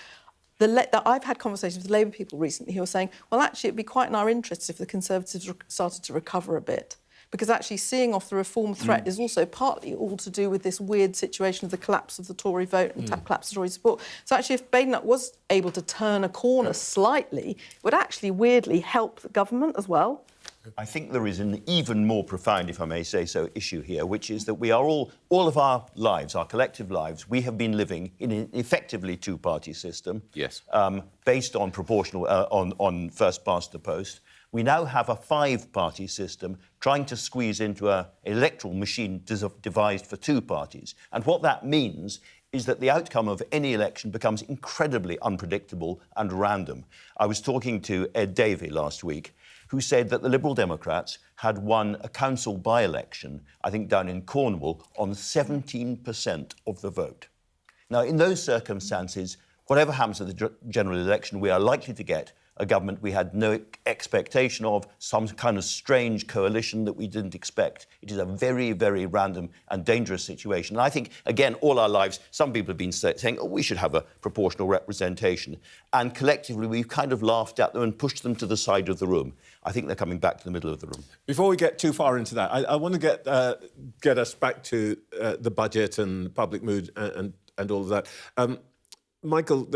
I've had conversations with Labour people recently who are saying, well, actually, it'd be quite in our interest if the Conservatives started to recover a bit. Because actually seeing off the reform threat is also partly all to do with this weird situation of the collapse of the Tory vote and collapse of Tory support. So actually, if Badenoch was able to turn a corner slightly, it would actually weirdly help the government as well. I think there is an even more profound, if I may say so, issue here, which is that we are all of our lives, our collective lives, we have been living in an effectively two-party system. Yes. Based on proportional, on first past the post. We now have a five-party system trying to squeeze into an electoral machine devised for two parties. And what that means is that the outcome of any election becomes incredibly unpredictable and random. I was talking to Ed Davey last week, who said that the Liberal Democrats had won a council by-election, I think down in Cornwall, on 17% of the vote. Now, in those circumstances, whatever happens at the general election, we are likely to get a government we had no expectation of, some kind of strange coalition that we didn't expect. It is a very, very random and dangerous situation. And I think, again, all our lives, some people have been saying, oh, we should have a proportional representation. And collectively, we've kind of laughed at them and pushed them to the side of the room. I think they're coming back to the middle of the room. Before we get too far into that, I want to get us back to the budget and public mood and all of that. Michael,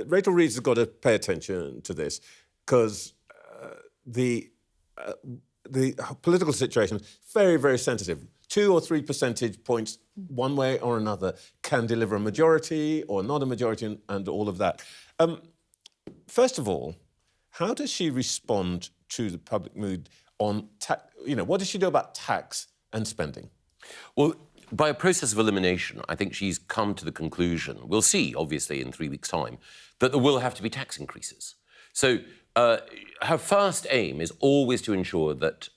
Rachel Reeves has got to pay attention to this because the political situation is very, very sensitive. 2 or 3 percentage points, one way or another, can deliver a majority or not a majority and all of that. First of all, how does she respond to the public mood on tax? You know, what does she do about tax and spending? Well, by a process of elimination, I think she's come to the conclusion, we'll see, obviously, in 3 weeks' time, that there will have to be tax increases. So her first aim is always to ensure that,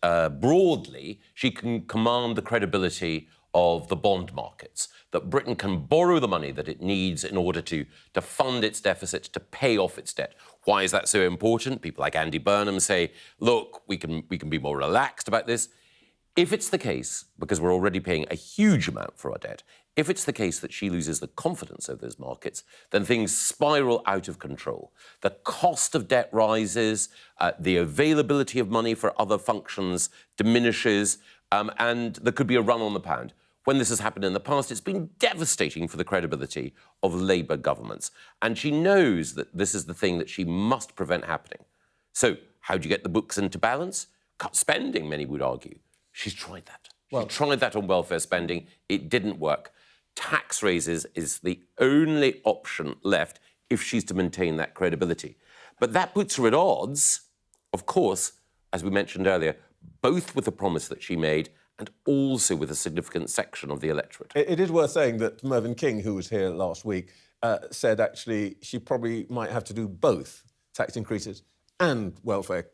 broadly, she can command the credibility of the bond markets, that Britain can borrow the money that it needs in order to fund its deficit, to pay off its debt. Why is that so important? People like Andy Burnham say, look, we can be more relaxed about this. If it's the case, because we're already paying a huge amount for our debt, if it's the case that she loses the confidence of those markets, then things spiral out of control. The cost of debt rises, the availability of money for other functions diminishes, and there could be a run on the pound. When this has happened in the past, it's been devastating for the credibility of Labour governments. And she knows that this is the thing that she must prevent happening. So how do you get the books into balance? Cut spending, many would argue. She's tried that. She tried that on welfare spending. It didn't work. Tax raises is the only option left if she's to maintain that credibility. But that puts her at odds, of course, as we mentioned earlier, both with the promise that she made and also with a significant section of the electorate. It is worth saying that Mervyn King, who was here last week, said actually she probably might have to do both tax increases and welfare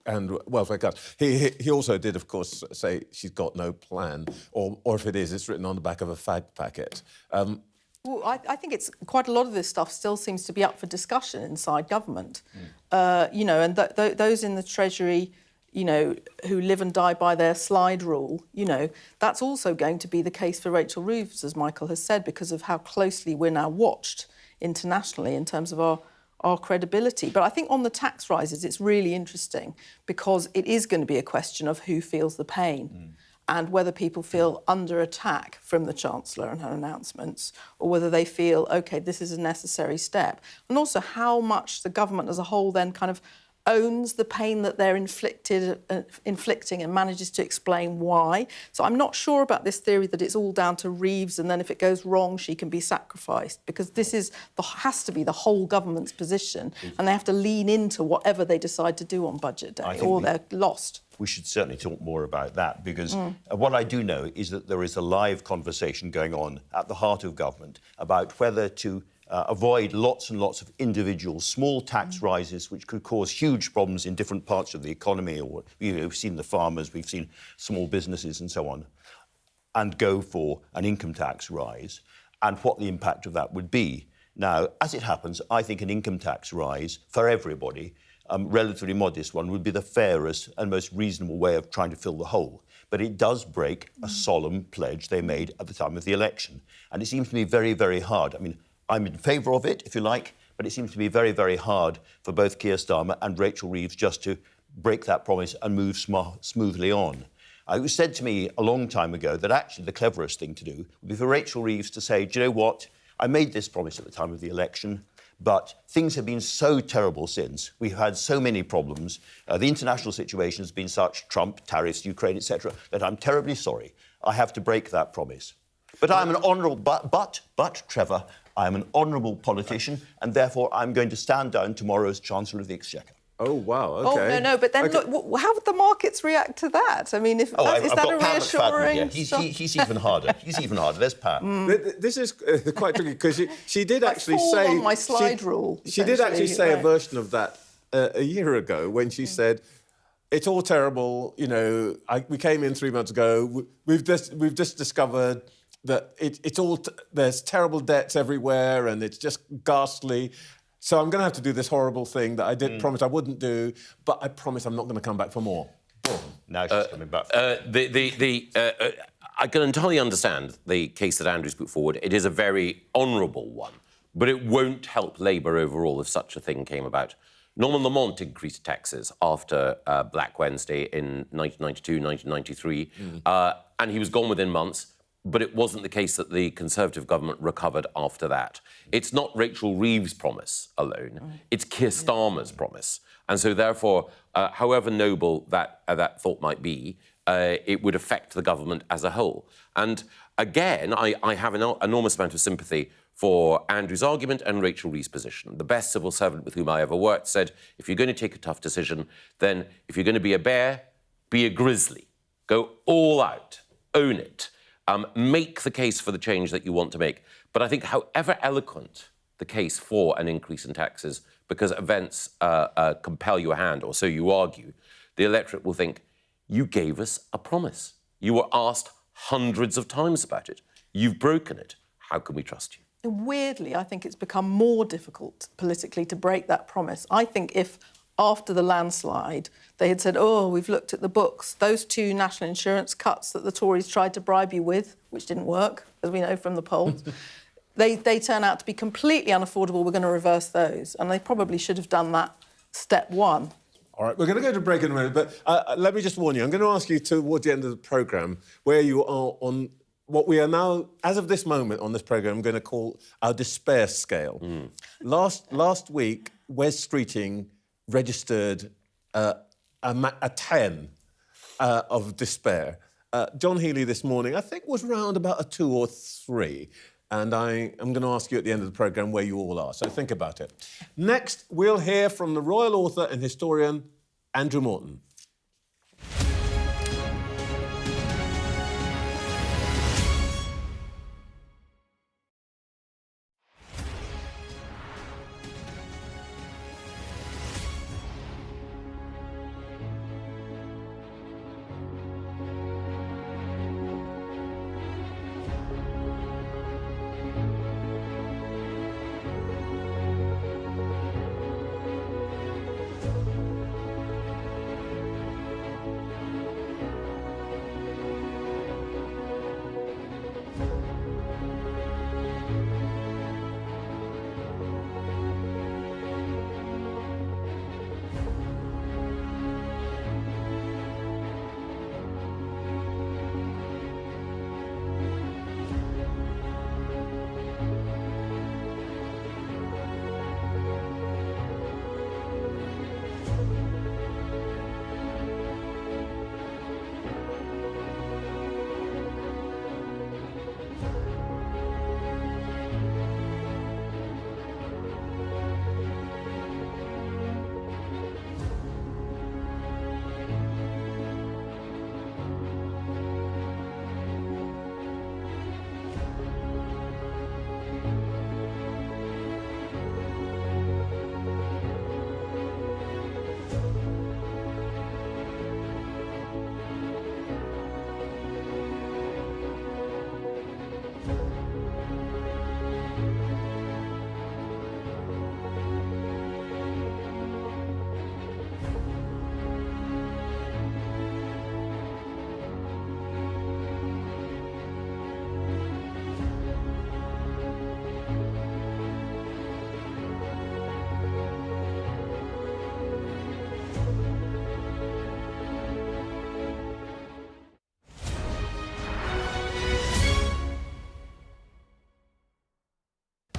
cuts. He also did, of course, say she's got no plan, or if it is, it's written on the back of a fag packet. Well, I think it's quite a lot of this stuff still seems to be up for discussion inside government. You know, and those in the Treasury, you know, who live and die by their slide rule, you know, that's also going to be the case for Rachel Reeves, as Michael has said, because of how closely we're now watched internationally in terms of our credibility. But I think on the tax rises, it's really interesting because it is going to be a question of who feels the pain and whether people feel under attack from the Chancellor and her announcements, or whether they feel, OK, this is a necessary step. And also how much the government as a whole then kind of owns the pain that they're inflicting and manages to explain why. So I'm not sure about this theory that it's all down to Reeves and then if it goes wrong, she can be sacrificed, because this has to be the whole government's position and they have to lean into whatever they decide to do on budget day or they're lost. We should certainly talk more about that because what I do know is that there is a live conversation going on at the heart of government about whether to avoid lots and lots of individual small tax rises which could cause huge problems in different parts of the economy, or we've seen the farmers, we've seen small businesses and so on, and go for an income tax rise and what the impact of that would be. Now, as it happens, I think an income tax rise for everybody, relatively modest one, would be the fairest and most reasonable way of trying to fill the hole. But it does break a solemn pledge they made at the time of the election. And it seems to me very, very hard. I mean, I'm in favour of it, if you like, but it seems to be very, very hard for both Keir Starmer and Rachel Reeves just to break that promise and move smoothly on. It was said to me a long time ago that actually the cleverest thing to do would be for Rachel Reeves to say, do you know what, I made this promise at the time of the election, but things have been so terrible since. We've had so many problems. The international situation has been such, Trump, tariffs, Ukraine, etc., that I'm terribly sorry. I have to break that promise. But I'm an honourable... But, Trevor, I'm an honourable politician, and therefore I'm going to stand down tomorrow as Chancellor of the Exchequer. Oh, wow, OK. Oh, no, but then look, how would the markets react to that? I mean, is that a reassuring... He's even harder. He's even harder. There's Pat. This is quite tricky, because she did actually say... on my slide rule. She did actually say a version of that a year ago when she said, it's all terrible, you know, we came in 3 months ago, we've just discovered that there's terrible debts everywhere and it's just ghastly. So I'm going to have to do this horrible thing that I did promise I wouldn't do, but I promise I'm not going to come back for more. Now she's coming back. I can entirely understand the case that Andrew's put forward. It is a very honourable one, but it won't help Labour overall if such a thing came about. Norman Lamont increased taxes after Black Wednesday in 1992, 1993, and he was gone within months. But it wasn't the case that the Conservative government recovered after that. It's not Rachel Reeves' promise alone, it's Keir Starmer's promise. And so therefore, however noble that thought might be, it would affect the government as a whole. And again, I have an enormous amount of sympathy for Andrew's argument and Rachel Reeves' position. The best civil servant with whom I ever worked said, if you're going to take a tough decision, then if you're going to be a bear, be a grizzly. Go all out, own it. Make the case for the change that you want to make. But I think however eloquent the case for an increase in taxes, because events compel your hand, or so you argue, the electorate will think, you gave us a promise. You were asked hundreds of times about it. You've broken it. How can we trust you? And weirdly, I think it's become more difficult politically to break that promise. I think if after the landslide they had said, oh, we've looked at the books, those 2 national insurance cuts that the Tories tried to bribe you with, which didn't work, as we know from the polls, they turn out to be completely unaffordable. We're going to reverse those. And they probably should have done that step 1. All right, we're going to go to break in a minute, but let me just warn you. I'm going to ask you towards the end of the programme where you are on what we are now, as of this moment on this programme, I'm going to call our despair scale. Last week, Wes Streeting registered a 10 of despair. John Healey this morning, I think, was round about a 2 or 3. And I am going to ask you at the end of the programme where you all are, so think about it. Next, we'll hear from the royal author and historian, Andrew Morton.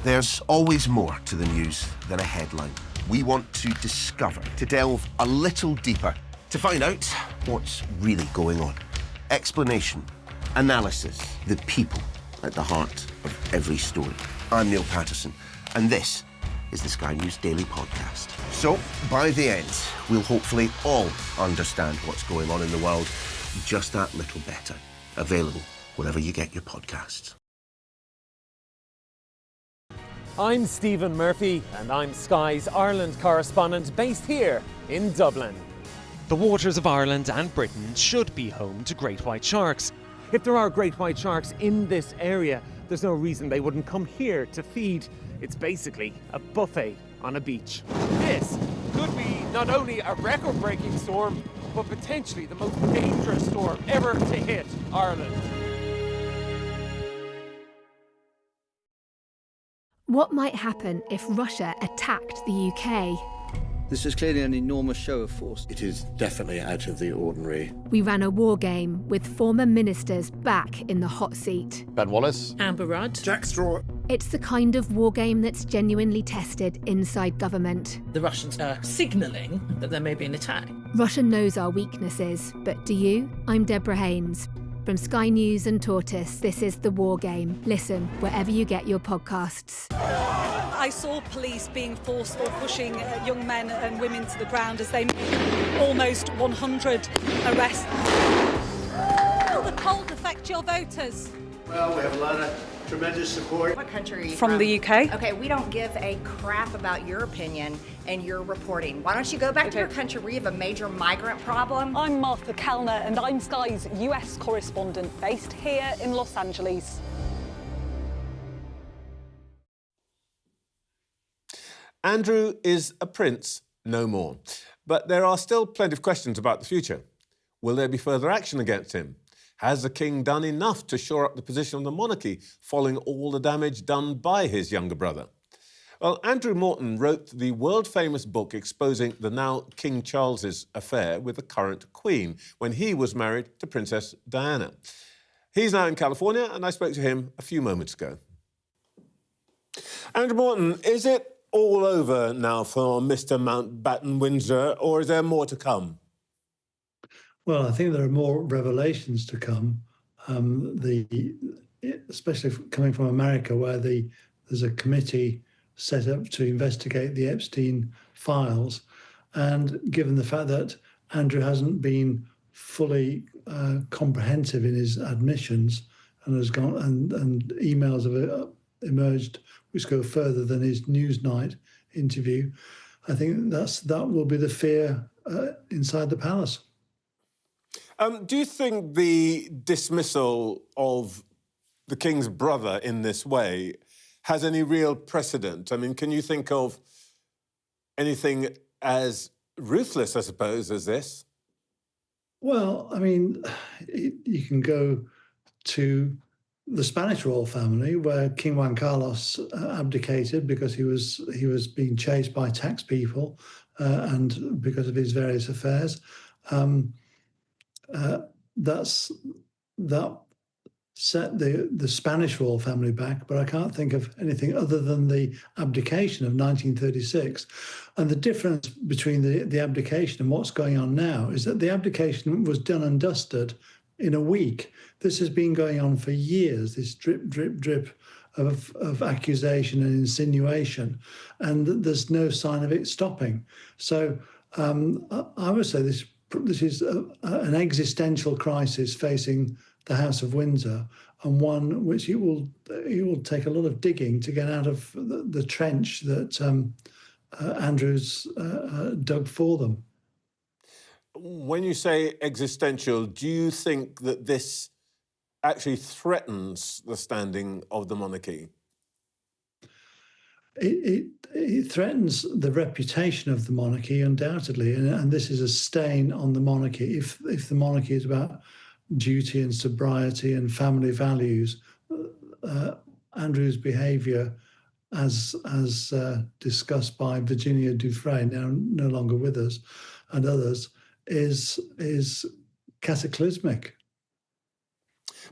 There's always more to the news than a headline. We want to discover, to delve a little deeper, to find out what's really going on. Explanation, analysis, the people at the heart of every story. I'm Neil Patterson, and this is the Sky News Daily Podcast. So, by the end, we'll hopefully all understand what's going on in the world just that little better. Available wherever you get your podcasts. I'm Stephen Murphy, and I'm Sky's Ireland correspondent based here in Dublin. The waters of Ireland and Britain should be home to great white sharks. If there are great white sharks in this area, there's no reason they wouldn't come here to feed. It's basically a buffet on a beach. This could be not only a record-breaking storm, but potentially the most dangerous storm ever to hit Ireland. What might happen if Russia attacked the UK? This is clearly an enormous show of force. It is definitely out of the ordinary. We ran a war game with former ministers back in the hot seat. Ben Wallace. Amber Rudd. Jack Straw. It's the kind of war game that's genuinely tested inside government. The Russians are signalling that there may be an attack. Russia knows our weaknesses, but do you? I'm Deborah Haynes. From Sky News and Tortoise, this is The War Game. Listen wherever you get your podcasts. I saw police being forceful, pushing young men and women to the ground as they made almost 100 arrests. Will the cold affect your voters? Well, we have a lot of tremendous support. What country are you From the UK. Okay, we don't give a crap about your opinion and your reporting. Why don't you go back to your country where you have a major migrant problem? I'm Martha Kellner and I'm Sky's US correspondent based here in Los Angeles. Andrew is a prince, no more. But there are still plenty of questions about the future. Will there be further action against him? Has the king done enough to shore up the position of the monarchy following all the damage done by his younger brother? Well, Andrew Morton wrote the world-famous book exposing the now King Charles's affair with the current queen when he was married to Princess Diana. He's now in California, and I spoke to him a few moments ago. Andrew Morton, is it all over now for Mr. Mountbatten Windsor, or is there more to come? Well, I think there are more revelations to come, especially coming from America, where there's a committee set up to investigate the Epstein files. And given the fact that Andrew hasn't been fully comprehensive in his admissions and has gone and emails have emerged which go further than his Newsnight interview, I think that will be the fear inside the palace. Do you think the dismissal of the king's brother in this way has any real precedent? I mean, can you think of anything as ruthless, I suppose, as this? Well, I mean, you can go to the Spanish royal family, where King Juan Carlos abdicated because he was being chased by tax people and because of his various affairs. That set the Spanish royal family back, but I can't think of anything other than the abdication of 1936. And the difference between the abdication and what's going on now is that the abdication was done and dusted in a week. This has been going on for years, this drip, drip, drip of accusation and insinuation, and there's no sign of it stopping. So I would say this is an existential crisis facing the House of Windsor, and one which it will take a lot of digging to get out of the trench that Andrew's dug for them. When you say existential, do you think that this actually threatens the standing of the monarchy? It threatens the reputation of the monarchy, undoubtedly, and this is a stain on the monarchy. If the monarchy is about duty and sobriety and family values, Andrew's behaviour, as discussed by Virginia Dufresne, now no longer with us, and others, is cataclysmic.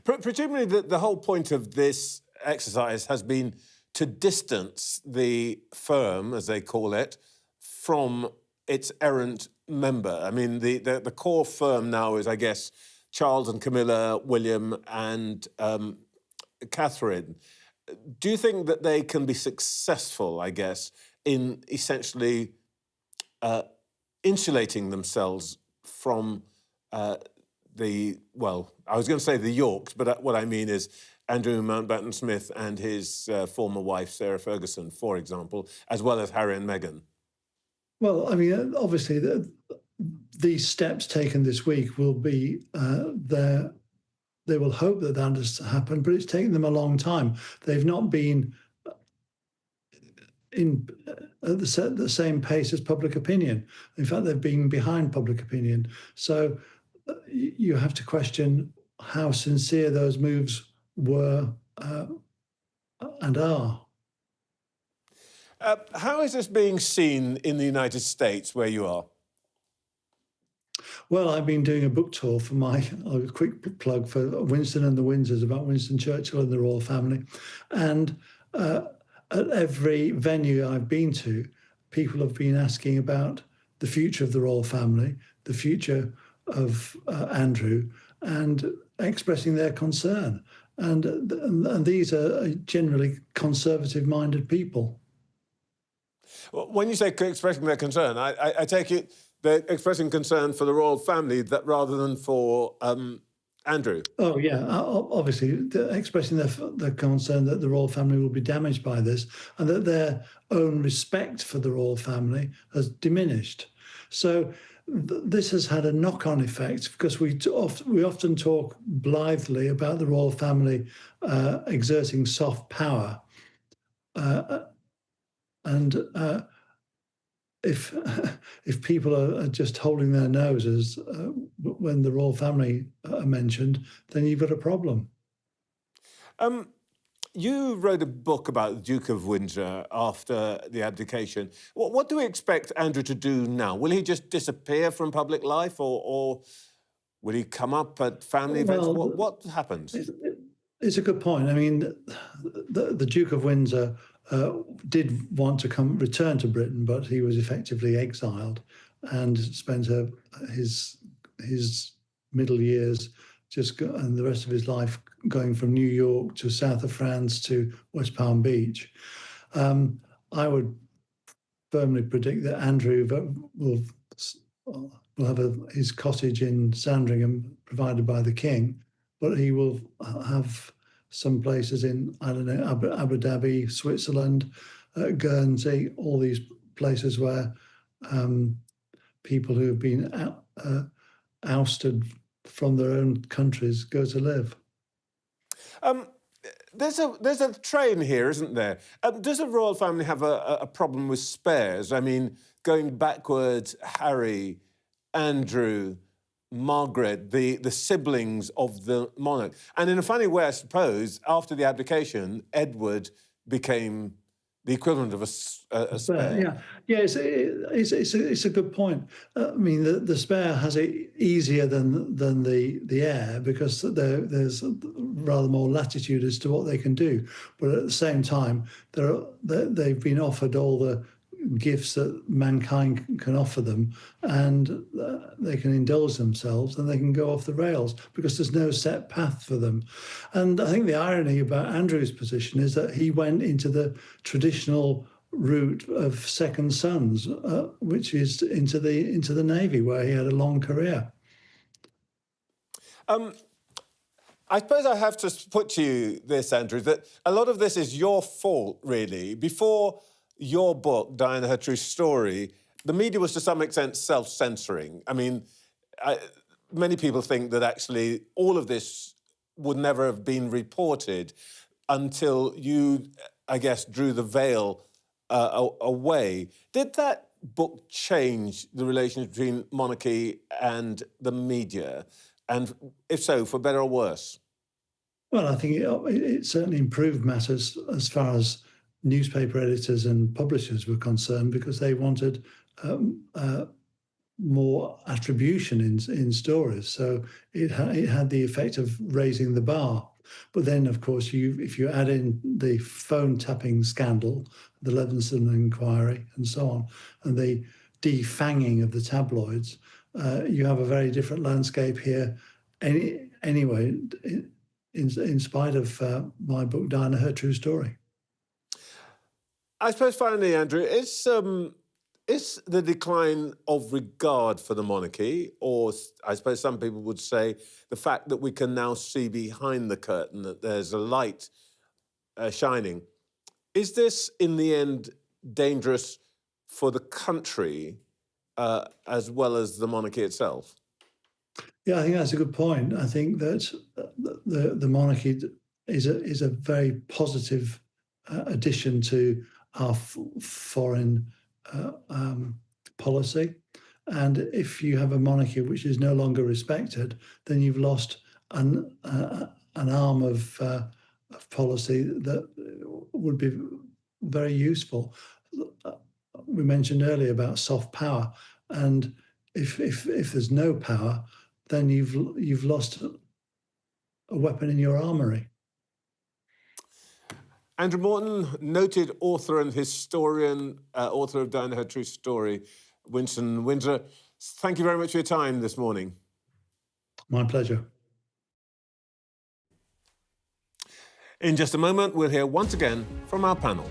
Presumably, the whole point of this exercise has been to distance the firm, as they call it, from its errant member. I mean, the core firm now is, I guess, Charles and Camilla, William and Catherine. Do you think that they can be successful, I guess, in essentially insulating themselves from well, I was going to say the Yorks, but what I mean is Andrew Mountbatten Smith and his former wife, Sarah Ferguson, for example, as well as Harry and Meghan? Well, I mean, obviously, these steps taken this week will be they will hope that has happened, but it's taken them a long time. They've not been at the same pace as public opinion. In fact, they've been behind public opinion. So you have to question how sincere those moves were and are. How is this being seen in the United States, where you are? Well, I've been doing a book tour for a quick plug for Winston and the Windsors, about Winston Churchill and the royal family. And at every venue I've been to, people have been asking about the future of the royal family, the future of Andrew, and expressing their concern. And these are generally conservative-minded people. When you say expressing their concern, I take it they're expressing concern for the royal family that rather than for Andrew? Oh, yeah. Obviously, expressing their concern that the royal family will be damaged by this and that their own respect for the royal family has diminished. So this has had a knock-on effect because we often talk blithely about the royal family exerting soft power. If people are just holding their noses when the royal family are mentioned, then you've got a problem. You wrote a book about the Duke of Windsor after the abdication. What do we expect Andrew to do now? Will he just disappear from public life, or will he come up at family events? What happens? It's a good point. I mean, the Duke of Windsor did want to return to Britain, but he was effectively exiled and spent his middle years and the rest of his life going from New York to south of France to West Palm Beach. I would firmly predict that Andrew will have his cottage in Sandringham provided by the King, but he will have some places in, I don't know, Abu Dhabi, Switzerland, Guernsey, all these places where people who have been ousted from their own countries go to live. There's a train here, isn't there? Does the royal family have a problem with spares? I mean, going backwards, Harry, Andrew, Margaret, the siblings of the monarch. And in a funny way, I suppose, after the abdication, Edward became the equivalent of a spare. Yeah, it's a good point. I mean, the spare has it easier than the heir because there's rather more latitude as to what they can do. But at the same time, they've been offered all the gifts that mankind can offer them, and they can indulge themselves and they can go off the rails because there's no set path for them. And I think the irony about Andrew's position is that he went into the traditional route of second sons, which is into the Navy, where he had a long career. I suppose I have to put to you this, Andrew, that a lot of this is your fault, really. Before your book, Diana, Her True Story, the media was to some extent self-censoring. I mean, many people think that actually all of this would never have been reported until you, I guess, drew the veil away. Did that book change the relationship between monarchy and the media? And if so, for better or worse? Well, I think it certainly improved matters as far as newspaper editors and publishers were concerned because they wanted more attribution in stories. So it had the effect of raising the bar. But then, of course, if you add in the phone tapping scandal, the Levinson inquiry and so on, and the defanging of the tabloids, you have a very different landscape here anyway, in spite of my book, Diana, Her True Story. I suppose finally, Andrew, is the decline of regard for the monarchy, or I suppose some people would say the fact that we can now see behind the curtain, that there's a light shining, is this in the end dangerous for the country as well as the monarchy itself? Yeah, I think that's a good point. I think that the monarchy is a very positive addition to our foreign policy. And if you have a monarchy which is no longer respected, then you've lost an arm of policy that would be very useful. We mentioned earlier about soft power, and if there's no power, then you've lost a weapon in your armoury. Andrew Morton, noted author and historian, author of Diana, Her True Story, Winston Windsor. Thank you very much for your time this morning. My pleasure. In just a moment, we'll hear once again from our panel.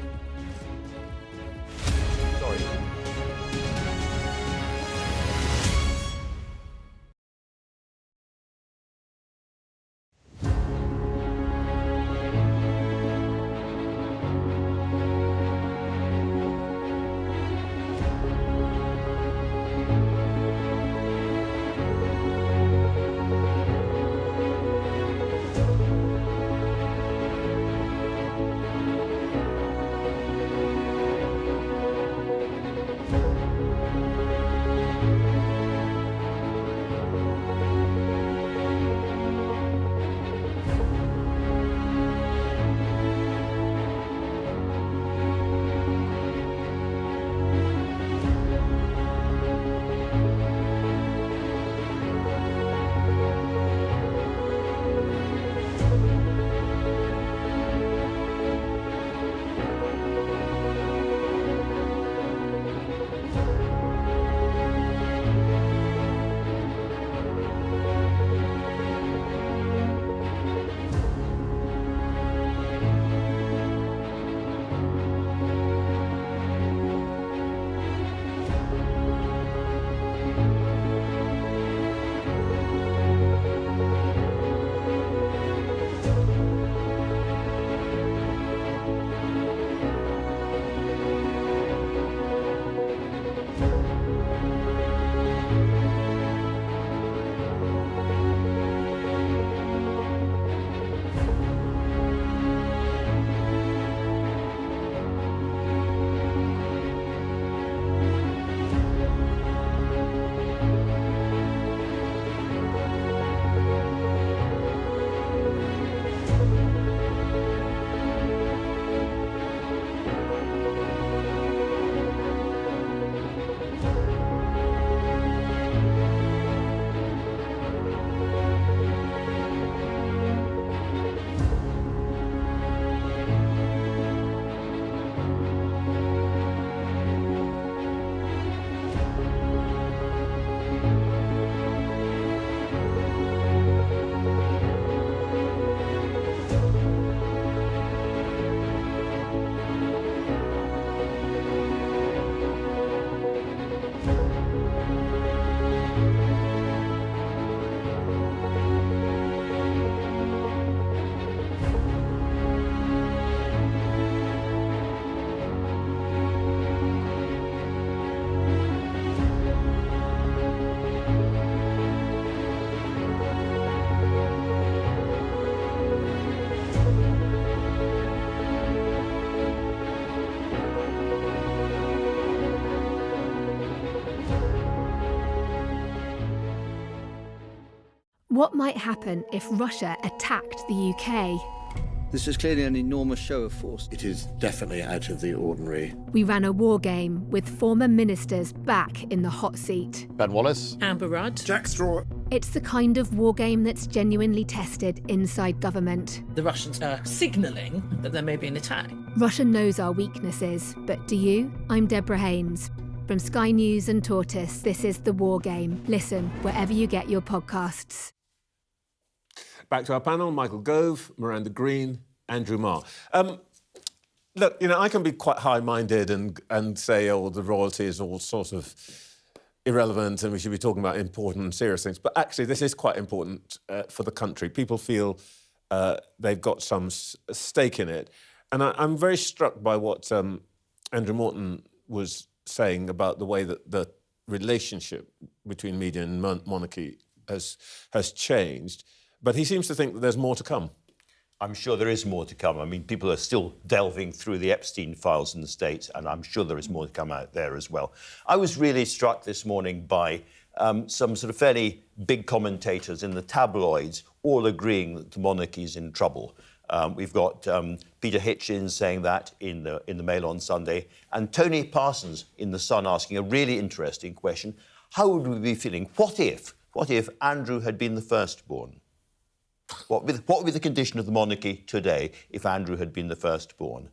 What might happen if Russia attacked the UK? This is clearly an enormous show of force. It is definitely out of the ordinary. We ran a war game with former ministers back in the hot seat. Ben Wallace. Amber Rudd. Jack Straw. It's the kind of war game that's genuinely tested inside government. The Russians are signalling that there may be an attack. Russia knows our weaknesses, but do you? I'm Deborah Haynes. From Sky News and Tortoise, this is The War Game. Listen wherever you get your podcasts. Back to our panel, Michael Gove, Miranda Green, Andrew Marr. Look, I can be quite high-minded and say, oh, the royalty is all sort of irrelevant and we should be talking about important and serious things. But actually, this is quite important for the country. People feel they've got some stake in it. And I'm very struck by what Andrew Morton was saying about the way that the relationship between media and monarchy has changed. But he seems to think that there's more to come. I'm sure there is more to come. I mean, people are still delving through the Epstein files in the States, and I'm sure there is more to come out there as well. I was really struck this morning by some sort of fairly big commentators in the tabloids all agreeing that the monarchy is in trouble. We've got Peter Hitchens saying that in the Mail on Sunday, and Tony Parsons in The Sun asking a really interesting question. How would we be feeling? What if Andrew had been the firstborn? What would be the condition of the monarchy today if Andrew had been the firstborn?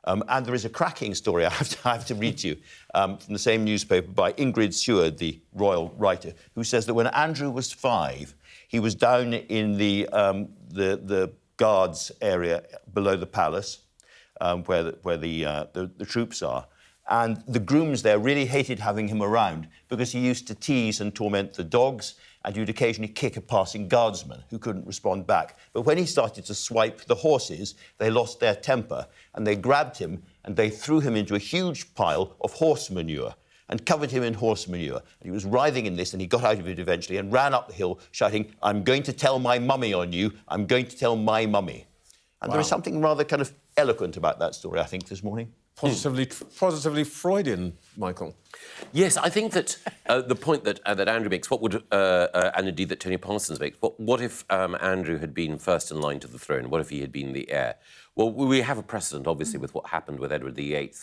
And there is a cracking story I have to read to you from the same newspaper by Ingrid Seward, the royal writer, who says that when Andrew was 5, he was down in the guards area below the palace, where the troops are. And the grooms there really hated having him around because he used to tease and torment the dogs, and he would occasionally kick a passing guardsman who couldn't respond back. But when he started to swipe the horses, they lost their temper, and they grabbed him and they threw him into a huge pile of horse manure and covered him in horse manure. And he was writhing in this, and he got out of it eventually and ran up the hill shouting, "I'm going to tell my mummy on you. I'm going to tell my mummy." And there is something rather kind of eloquent about that story, I think, this morning. Positively Freudian, Michael. Yes, I think that the point that Andrew makes, and indeed that Tony Parsons makes, what if Andrew had been first in line to the throne? What if he had been the heir? Well, we have a precedent, obviously, with what happened with Edward VIII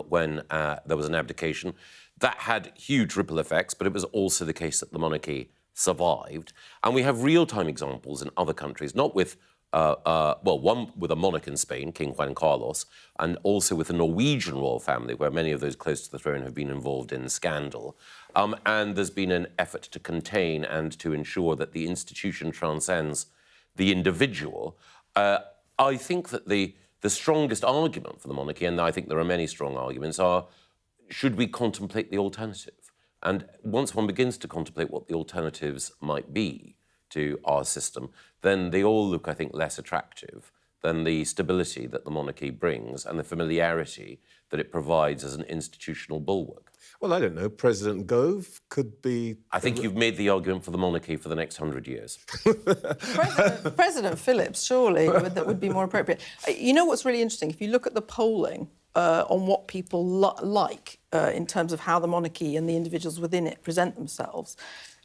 when there was an abdication. That had huge ripple effects, but it was also the case that the monarchy survived. And we have real-time examples in other countries, not with one with a monarch in Spain, King Juan Carlos, and also with the Norwegian royal family, where many of those close to the throne have been involved in scandal. And there's been an effort to contain and to ensure that the institution transcends the individual. I think that the strongest argument for the monarchy, and I think there are many strong arguments, are should we contemplate the alternative? And once one begins to contemplate what the alternatives might be to our system, then they all look, I think, less attractive than the stability that the monarchy brings and the familiarity that it provides as an institutional bulwark. Well, I don't know. President Gove could be... I think you've made the argument for the monarchy for the next 100 years. President Phillips, surely, that would be more appropriate. You know what's really interesting? If you look at the polling on what people like in terms of how the monarchy and the individuals within it present themselves,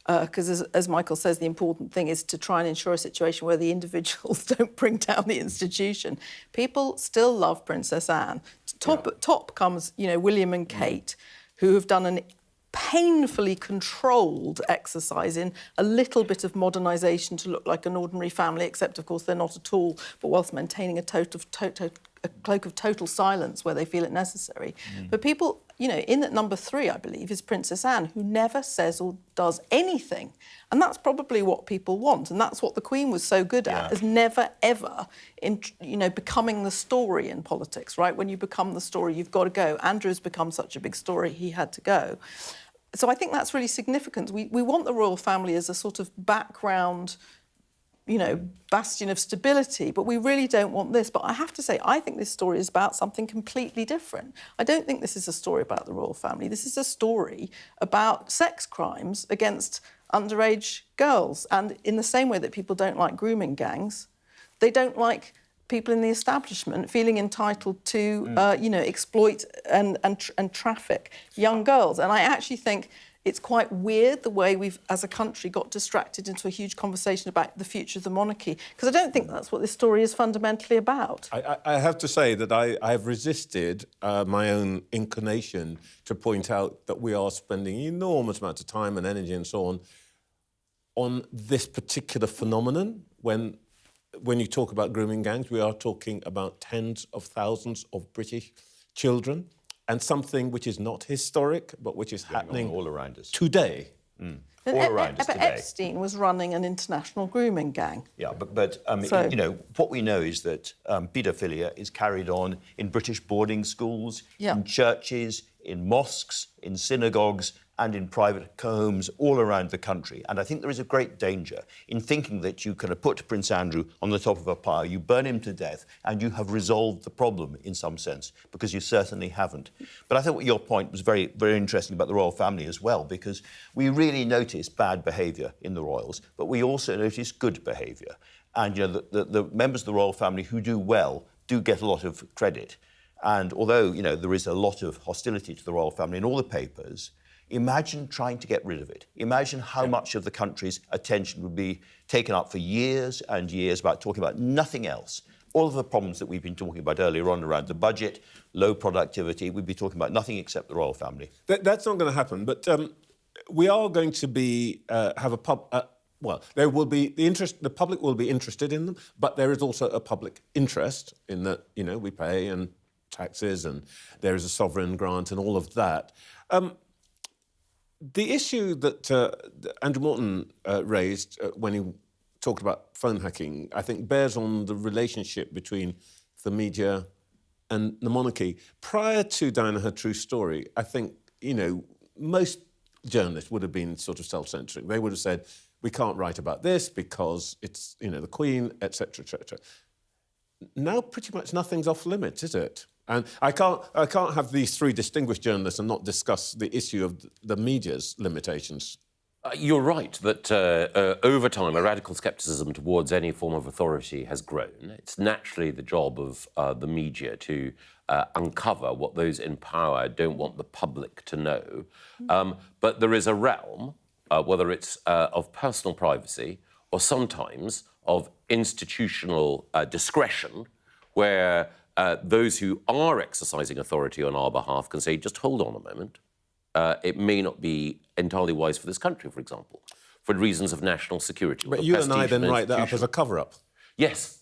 because as Michael says, the important thing is to try and ensure a situation where the individuals don't bring down the institution. People still love Princess Anne. Top comes, William and Kate, who have done an painfully controlled exercise in a little bit of modernisation to look like an ordinary family, except, of course, they're not at all, but whilst maintaining a cloak of total silence where they feel it necessary. But people, in at number 3, I believe, is Princess Anne, who never says or does anything. And that's probably what people want. And that's what the Queen was so good at, is never, ever, becoming the story in politics, right? When you become the story, you've got to go. Andrew's become such a big story, he had to go. So I think that's really significant. We want the royal family as a sort of background, bastion of stability, but we really don't want this. But I have to say, I think this story is about something completely different. I don't think this is a story about the royal family. This is a story about sex crimes against underage girls. And in the same way that people don't like grooming gangs, they don't like people in the establishment feeling entitled to, exploit and traffic young girls. And I actually think it's quite weird the way we've, as a country, got distracted into a huge conversation about the future of the monarchy, because I don't think that's what this story is fundamentally about. I have to say that I have resisted my own inclination to point out that we are spending enormous amounts of time and energy and so on this particular phenomenon. When you talk about grooming gangs, we are talking about tens of thousands of British children, and something which is not historic, but which is happening all around us today. All around us today. Epstein was running an international grooming gang. Yeah, but you know, what we know is that paedophilia is carried on in British boarding schools, in churches, in mosques, in synagogues, and in private homes all around the country. And I think there is a great danger in thinking that you can put Prince Andrew on the top of a pile, you burn him to death, and you have resolved the problem in some sense, because you certainly haven't. But I thought your point was very, very interesting about the royal family as well, because we really notice bad behaviour in the royals, but we also notice good behaviour. And you know, the members of the royal family who do well do get a lot of credit. And although, you know, there is a lot of hostility to the royal family in all the papers, imagine trying to get rid of it. Imagine how much of the country's attention would be taken up for years and years about talking about nothing else. All of the problems that we've been talking about earlier on around the budget, low productivity, we'd be talking about nothing except the royal family. That's not going to happen, but we are going to be have a pub. Well, there will be the public will be interested in them, but there is also a public interest in that, you know, we pay and taxes and there is a sovereign grant and all of that. The issue that Andrew Morton raised when he talked about phone hacking, I think bears on the relationship between the media and the monarchy. Prior to Diana Her True Story, I think, you know, most journalists would have been sort of self-censoring. They would have said, we can't write about this because it's, you know, the Queen, etc., etc. Now pretty much nothing's off limits, is it? And I can't have these three distinguished journalists and not discuss the issue of the media's limitations. You're right that over time a radical scepticism towards any form of authority has grown. It's naturally the job of the media to uncover what those in power don't want the public to know. But there is a realm, whether it's of personal privacy or sometimes of institutional discretion, where those who are exercising authority on our behalf can say, just hold on a moment. It may not be entirely wise for this country, for example, for reasons of national security. But you and I then write that up as a cover-up. Yes,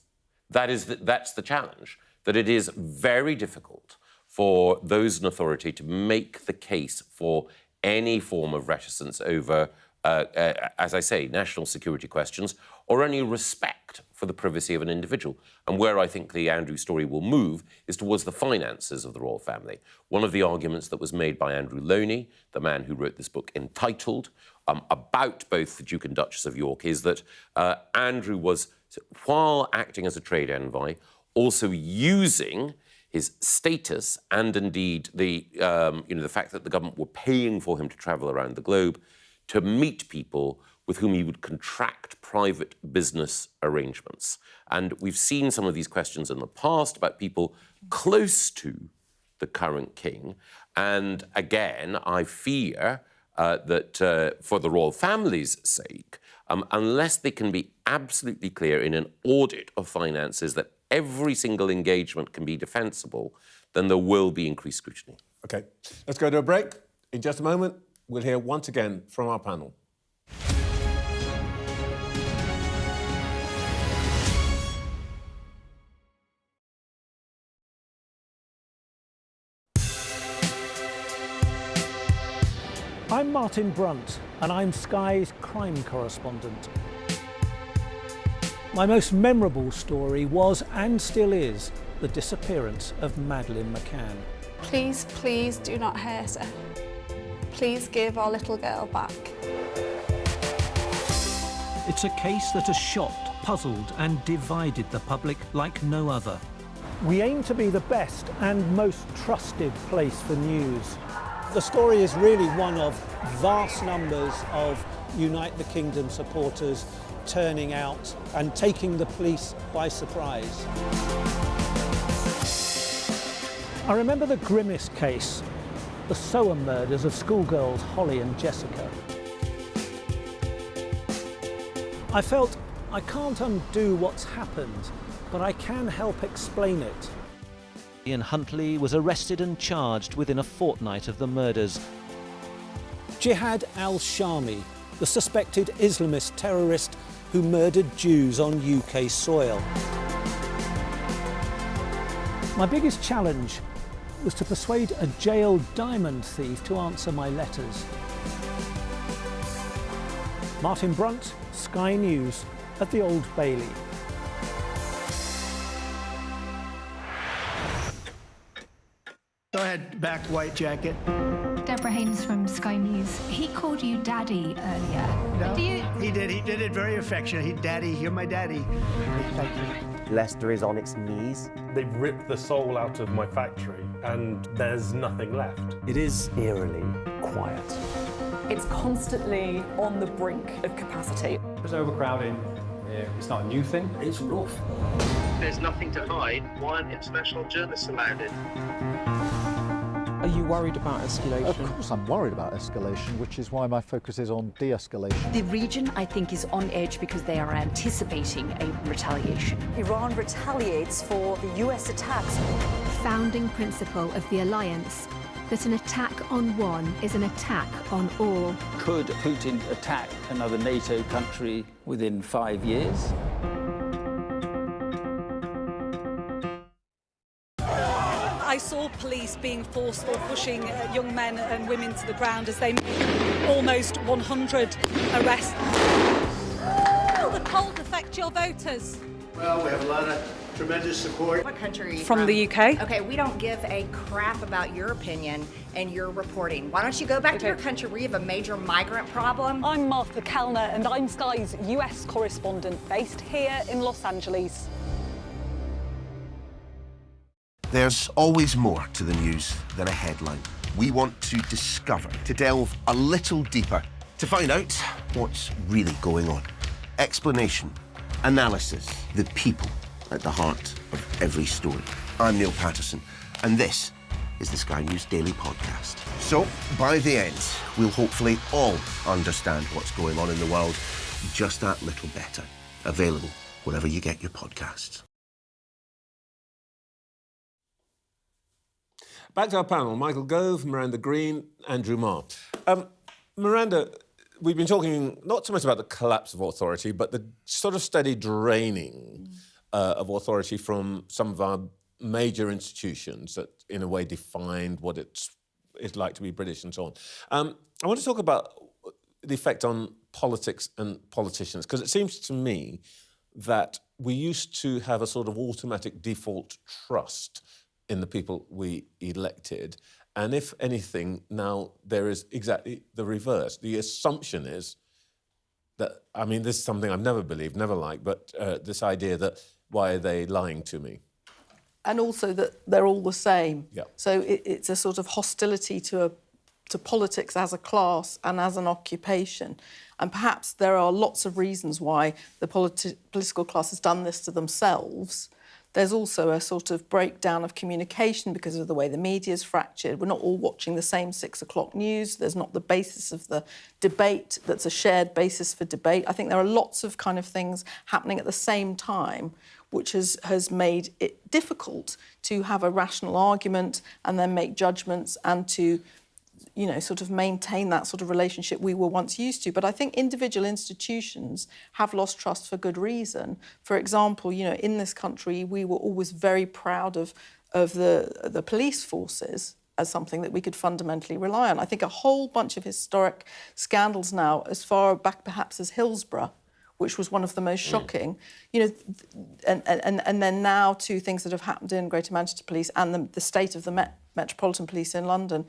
that's the challenge, that it is very difficult for those in authority to make the case for any form of reticence over, as I say, national security questions, or any respect for the privacy of an individual. And where I think the Andrew story will move is towards the finances of the royal family. One of the arguments that was made by Andrew Loney, the man who wrote this book entitled, about both the Duke and Duchess of York, is that Andrew was, while acting as a trade envoy, also using his status and indeed the fact that the government were paying for him to travel around the globe to meet people with whom he would contract private business arrangements. And we've seen some of these questions in the past about people close to the current king. And again, I fear that for the royal family's sake, unless they can be absolutely clear in an audit of finances that every single engagement can be defensible, then there will be increased scrutiny. OK, let's go to a break. In just a moment, we'll hear once again from our panel. I'm Martin Brunt, and I'm Sky's crime correspondent. My most memorable story was, and still is, the disappearance of Madeleine McCann. Please, please do not hurt her. Please give our little girl back. It's a case that has shocked, puzzled, and divided the public like no other. We aim to be the best and most trusted place for news. The story is really one of vast numbers of Unite the Kingdom supporters turning out and taking the police by surprise. I remember the grimmest case. the Soham murders of schoolgirls Holly and Jessica. I felt I can't undo what's happened, but I can help explain it. Ian Huntley was arrested and charged within a fortnight of the murders. Jihad al-Shami, the suspected Islamist terrorist who murdered Jews on UK soil. My biggest challenge was to persuade a jailed diamond thief to answer my letters. Martin Brunt, Sky News, at the Old Bailey. Go ahead, back white jacket. Deborah Haynes from Sky News. He called you Daddy earlier. No, he did it very affectionately. Daddy, you're my daddy. Thank you. Leicester is on its knees. They've ripped the soul out of my factory and there's nothing left. It is eerily quiet. It's constantly on the brink of capacity. There's overcrowding. It's not a new thing. It's rough. There's nothing to hide. Why aren't international journalists allowed in? Are you worried about escalation? Of course I'm worried about escalation, which is why my focus is on de-escalation. The region, I think, is on edge because they are anticipating a retaliation. Iran retaliates for the US attacks. The founding principle of the alliance, that an attack on one is an attack on all. Could Putin attack another NATO country within 5 years? I saw police being forced or pushing young men and women to the ground as they made almost 100 arrests. Will the cold affect your voters? Well, we have a lot of tremendous support. What country are you From the UK. Okay, we don't give a crap about your opinion and your reporting. Why don't you go back to your country where you have a major migrant problem? I'm Martha Kellner and I'm Sky's US correspondent based here in Los Angeles. There's always more to the news than a headline. We want to discover, to delve a little deeper, to find out what's really going on. Explanation, analysis, the people at the heart of every story. I'm Neil Patterson, and this is the Sky News Daily Podcast. So, by the end, we'll hopefully all understand what's going on in the world just that little better. Available wherever you get your podcasts. Back to our panel, Michael Gove, Miranda Green, Andrew Marr. Miranda, we've been talking not so much about the collapse of authority, but the sort of steady draining of authority from some of our major institutions that, in a way, defined what it's like to be British and so on. I want to talk about the effect on politics and politicians, because it seems to me that we used to have a sort of automatic default trust in the people we elected. And if anything, now there is exactly the reverse. The assumption is that, I mean, this is something I've never believed, never liked, but this idea that, why are they lying to me? And also that they're all the same. Yeah. So it's a sort of hostility to politics as a class and as an occupation. And perhaps there are lots of reasons why the political class has done this to themselves. There's also a sort of breakdown of communication because of the way the media is fractured. We're not all watching the same 6 o'clock news. There's not the basis of the debate that's a shared basis for debate. I think there are lots of kind of things happening at the same time, which has made it difficult to have a rational argument and then make judgments and to, you know, sort of maintain that sort of relationship we were once used to. But I think individual institutions have lost trust for good reason. For example, you know, in this country, we were always very proud of the police forces as something that we could fundamentally rely on. I think a whole bunch of historic scandals now, as far back perhaps as Hillsborough, which was one of the most shocking, you know, and then now to things that have happened in Greater Manchester Police and the state of the Metropolitan Police in London.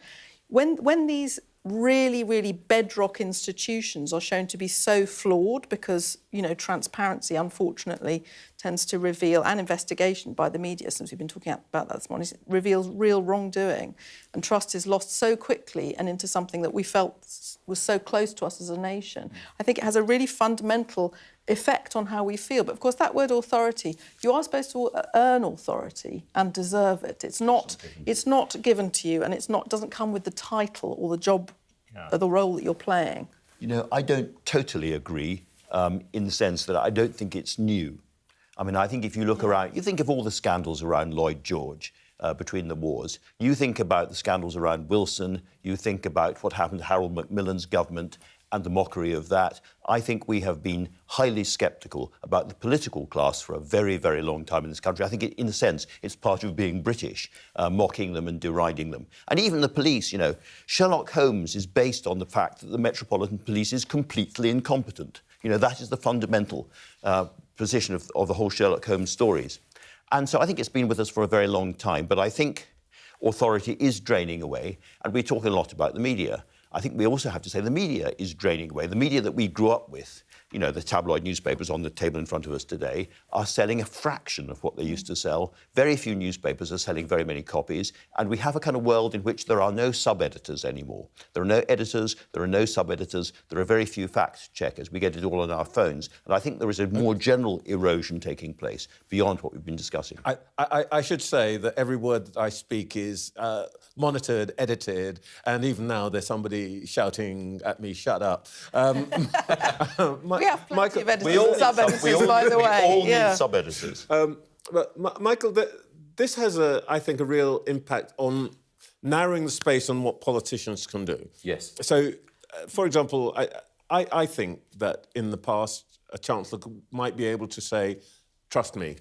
When these really, really bedrock institutions are shown to be so flawed because, you know, transparency, unfortunately, tends to reveal, and investigation by the media, since we've been talking about that this morning, reveals real wrongdoing, and trust is lost so quickly and into something that we felt was so close to us as a nation. I think it has a really fundamental effect on how we feel. But of course, that word authority, you are supposed to earn authority and deserve it. It's not given to you, and doesn't come with the title or the job or the role that you're playing. You know, I don't totally agree in the sense that I don't think it's new. I mean, I think if you look around, you think of all the scandals around Lloyd George between the wars. You think about the scandals around Wilson. You think about what happened to Harold Macmillan's government and the mockery of that. I think we have been highly sceptical about the political class for a very, very long time in this country. I think, in a sense, it's part of being British, mocking them and deriding them. And even the police, you know, Sherlock Holmes is based on the fact that the Metropolitan Police is completely incompetent. You know, that is the fundamental position of the whole Sherlock Holmes stories. And so I think it's been with us for a very long time. But I think authority is draining away, and we talk a lot about the media. I think we also have to say the media is draining away. The media that we grew up with, you know, the tabloid newspapers on the table in front of us today, are selling a fraction of what they used to sell. Very few newspapers are selling very many copies, and we have a kind of world in which there are no sub-editors anymore. There are no editors, there are no sub-editors, there are very few fact-checkers. We get it all on our phones, and I think there is a more general erosion taking place beyond what we've been discussing. I should say that every word that I speak is monitored, edited, and even now there's somebody shouting at me, "Shut up." We have plenty of editors and sub-editors, by the way. We all need sub-editors. But Michael, this has, I think, a real impact on narrowing the space on what politicians can do. Yes. So, for example, I think that in the past, a chancellor might be able to say, "Trust me,"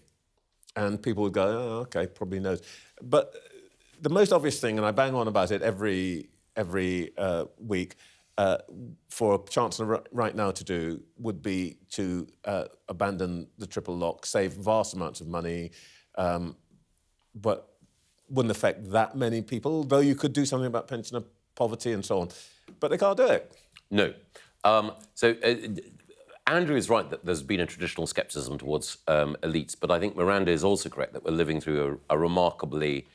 and people would go, "Oh, OK, probably knows." But the most obvious thing, and I bang on about it every week, for a chancellor right now to do would be to abandon the triple lock, save vast amounts of money, but wouldn't affect that many people, though you could do something about pensioner poverty and so on. But they can't do it. No. Andrew is right that there's been a traditional scepticism towards elites, but I think Miranda is also correct that we're living through a remarkably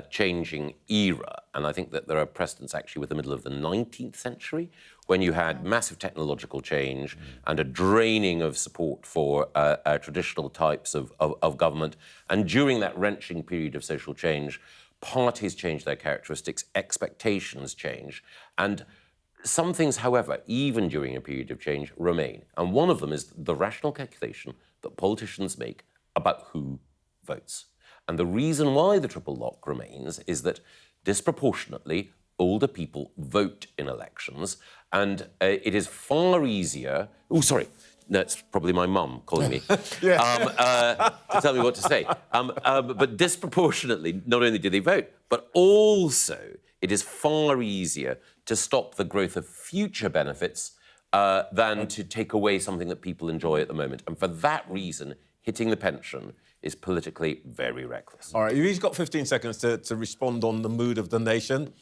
changing era. And I think that there are precedents actually with the middle of the 19th century, when you had massive technological change and a draining of support for traditional types of government. And during that wrenching period of social change, parties changed their characteristics, expectations change. And some things, however, even during a period of change, remain. And one of them is the rational calculation that politicians make about who votes. And the reason why the triple lock remains is that disproportionately older people vote in elections, and it is far easier... Oh, sorry. No, it's probably my mum calling me to tell me what to say. But disproportionately, not only do they vote, but also it is far easier to stop the growth of future benefits than to take away something that people enjoy at the moment. And for that reason, hitting the pension is politically very reckless. All right, you've each got 15 seconds to respond on the mood of the nation.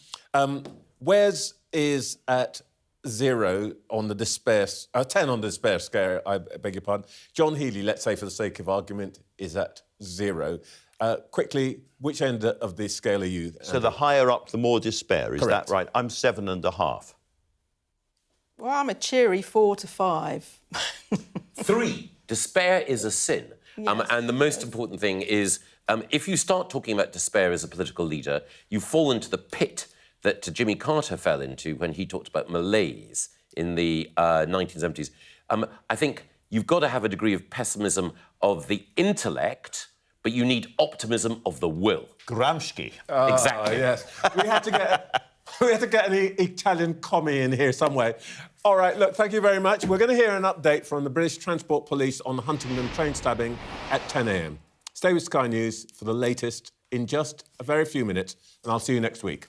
Wes is at 0 on the despair, 10 on the despair scale, I beg your pardon. John Healey, let's say for the sake of argument, is at 0. Quickly, which end of the scale are you? So the higher up, the more despair, is Correct. that right? I'm 7.5. Well, I'm a cheery 4 to 5. 3, despair is a sin. Yes. And the most important thing is, if you start talking about despair as a political leader, you fall into the pit that Jimmy Carter fell into when he talked about malaise in the 1970s. I think you've got to have a degree of pessimism of the intellect, but you need optimism of the will. Gramsci. Exactly. Yes. We had to get an Italian commie in here somewhere. All right, look, thank you very much. We're going to hear an update from the British Transport Police on the Huntingdon train stabbing at 10 a.m. Stay with Sky News for the latest in just a very few minutes, and I'll see you next week.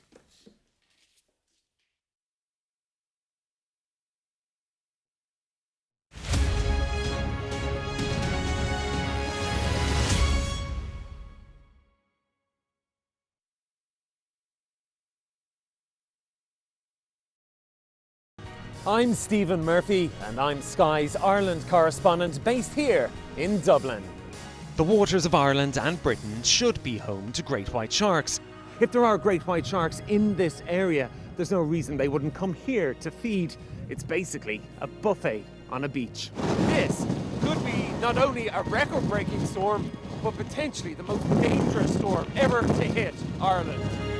I'm Stephen Murphy, and I'm Sky's Ireland correspondent based here in Dublin. The waters of Ireland and Britain should be home to great white sharks. If there are great white sharks in this area, there's no reason they wouldn't come here to feed. It's basically a buffet on a beach. This could be not only a record-breaking storm, but potentially the most dangerous storm ever to hit Ireland.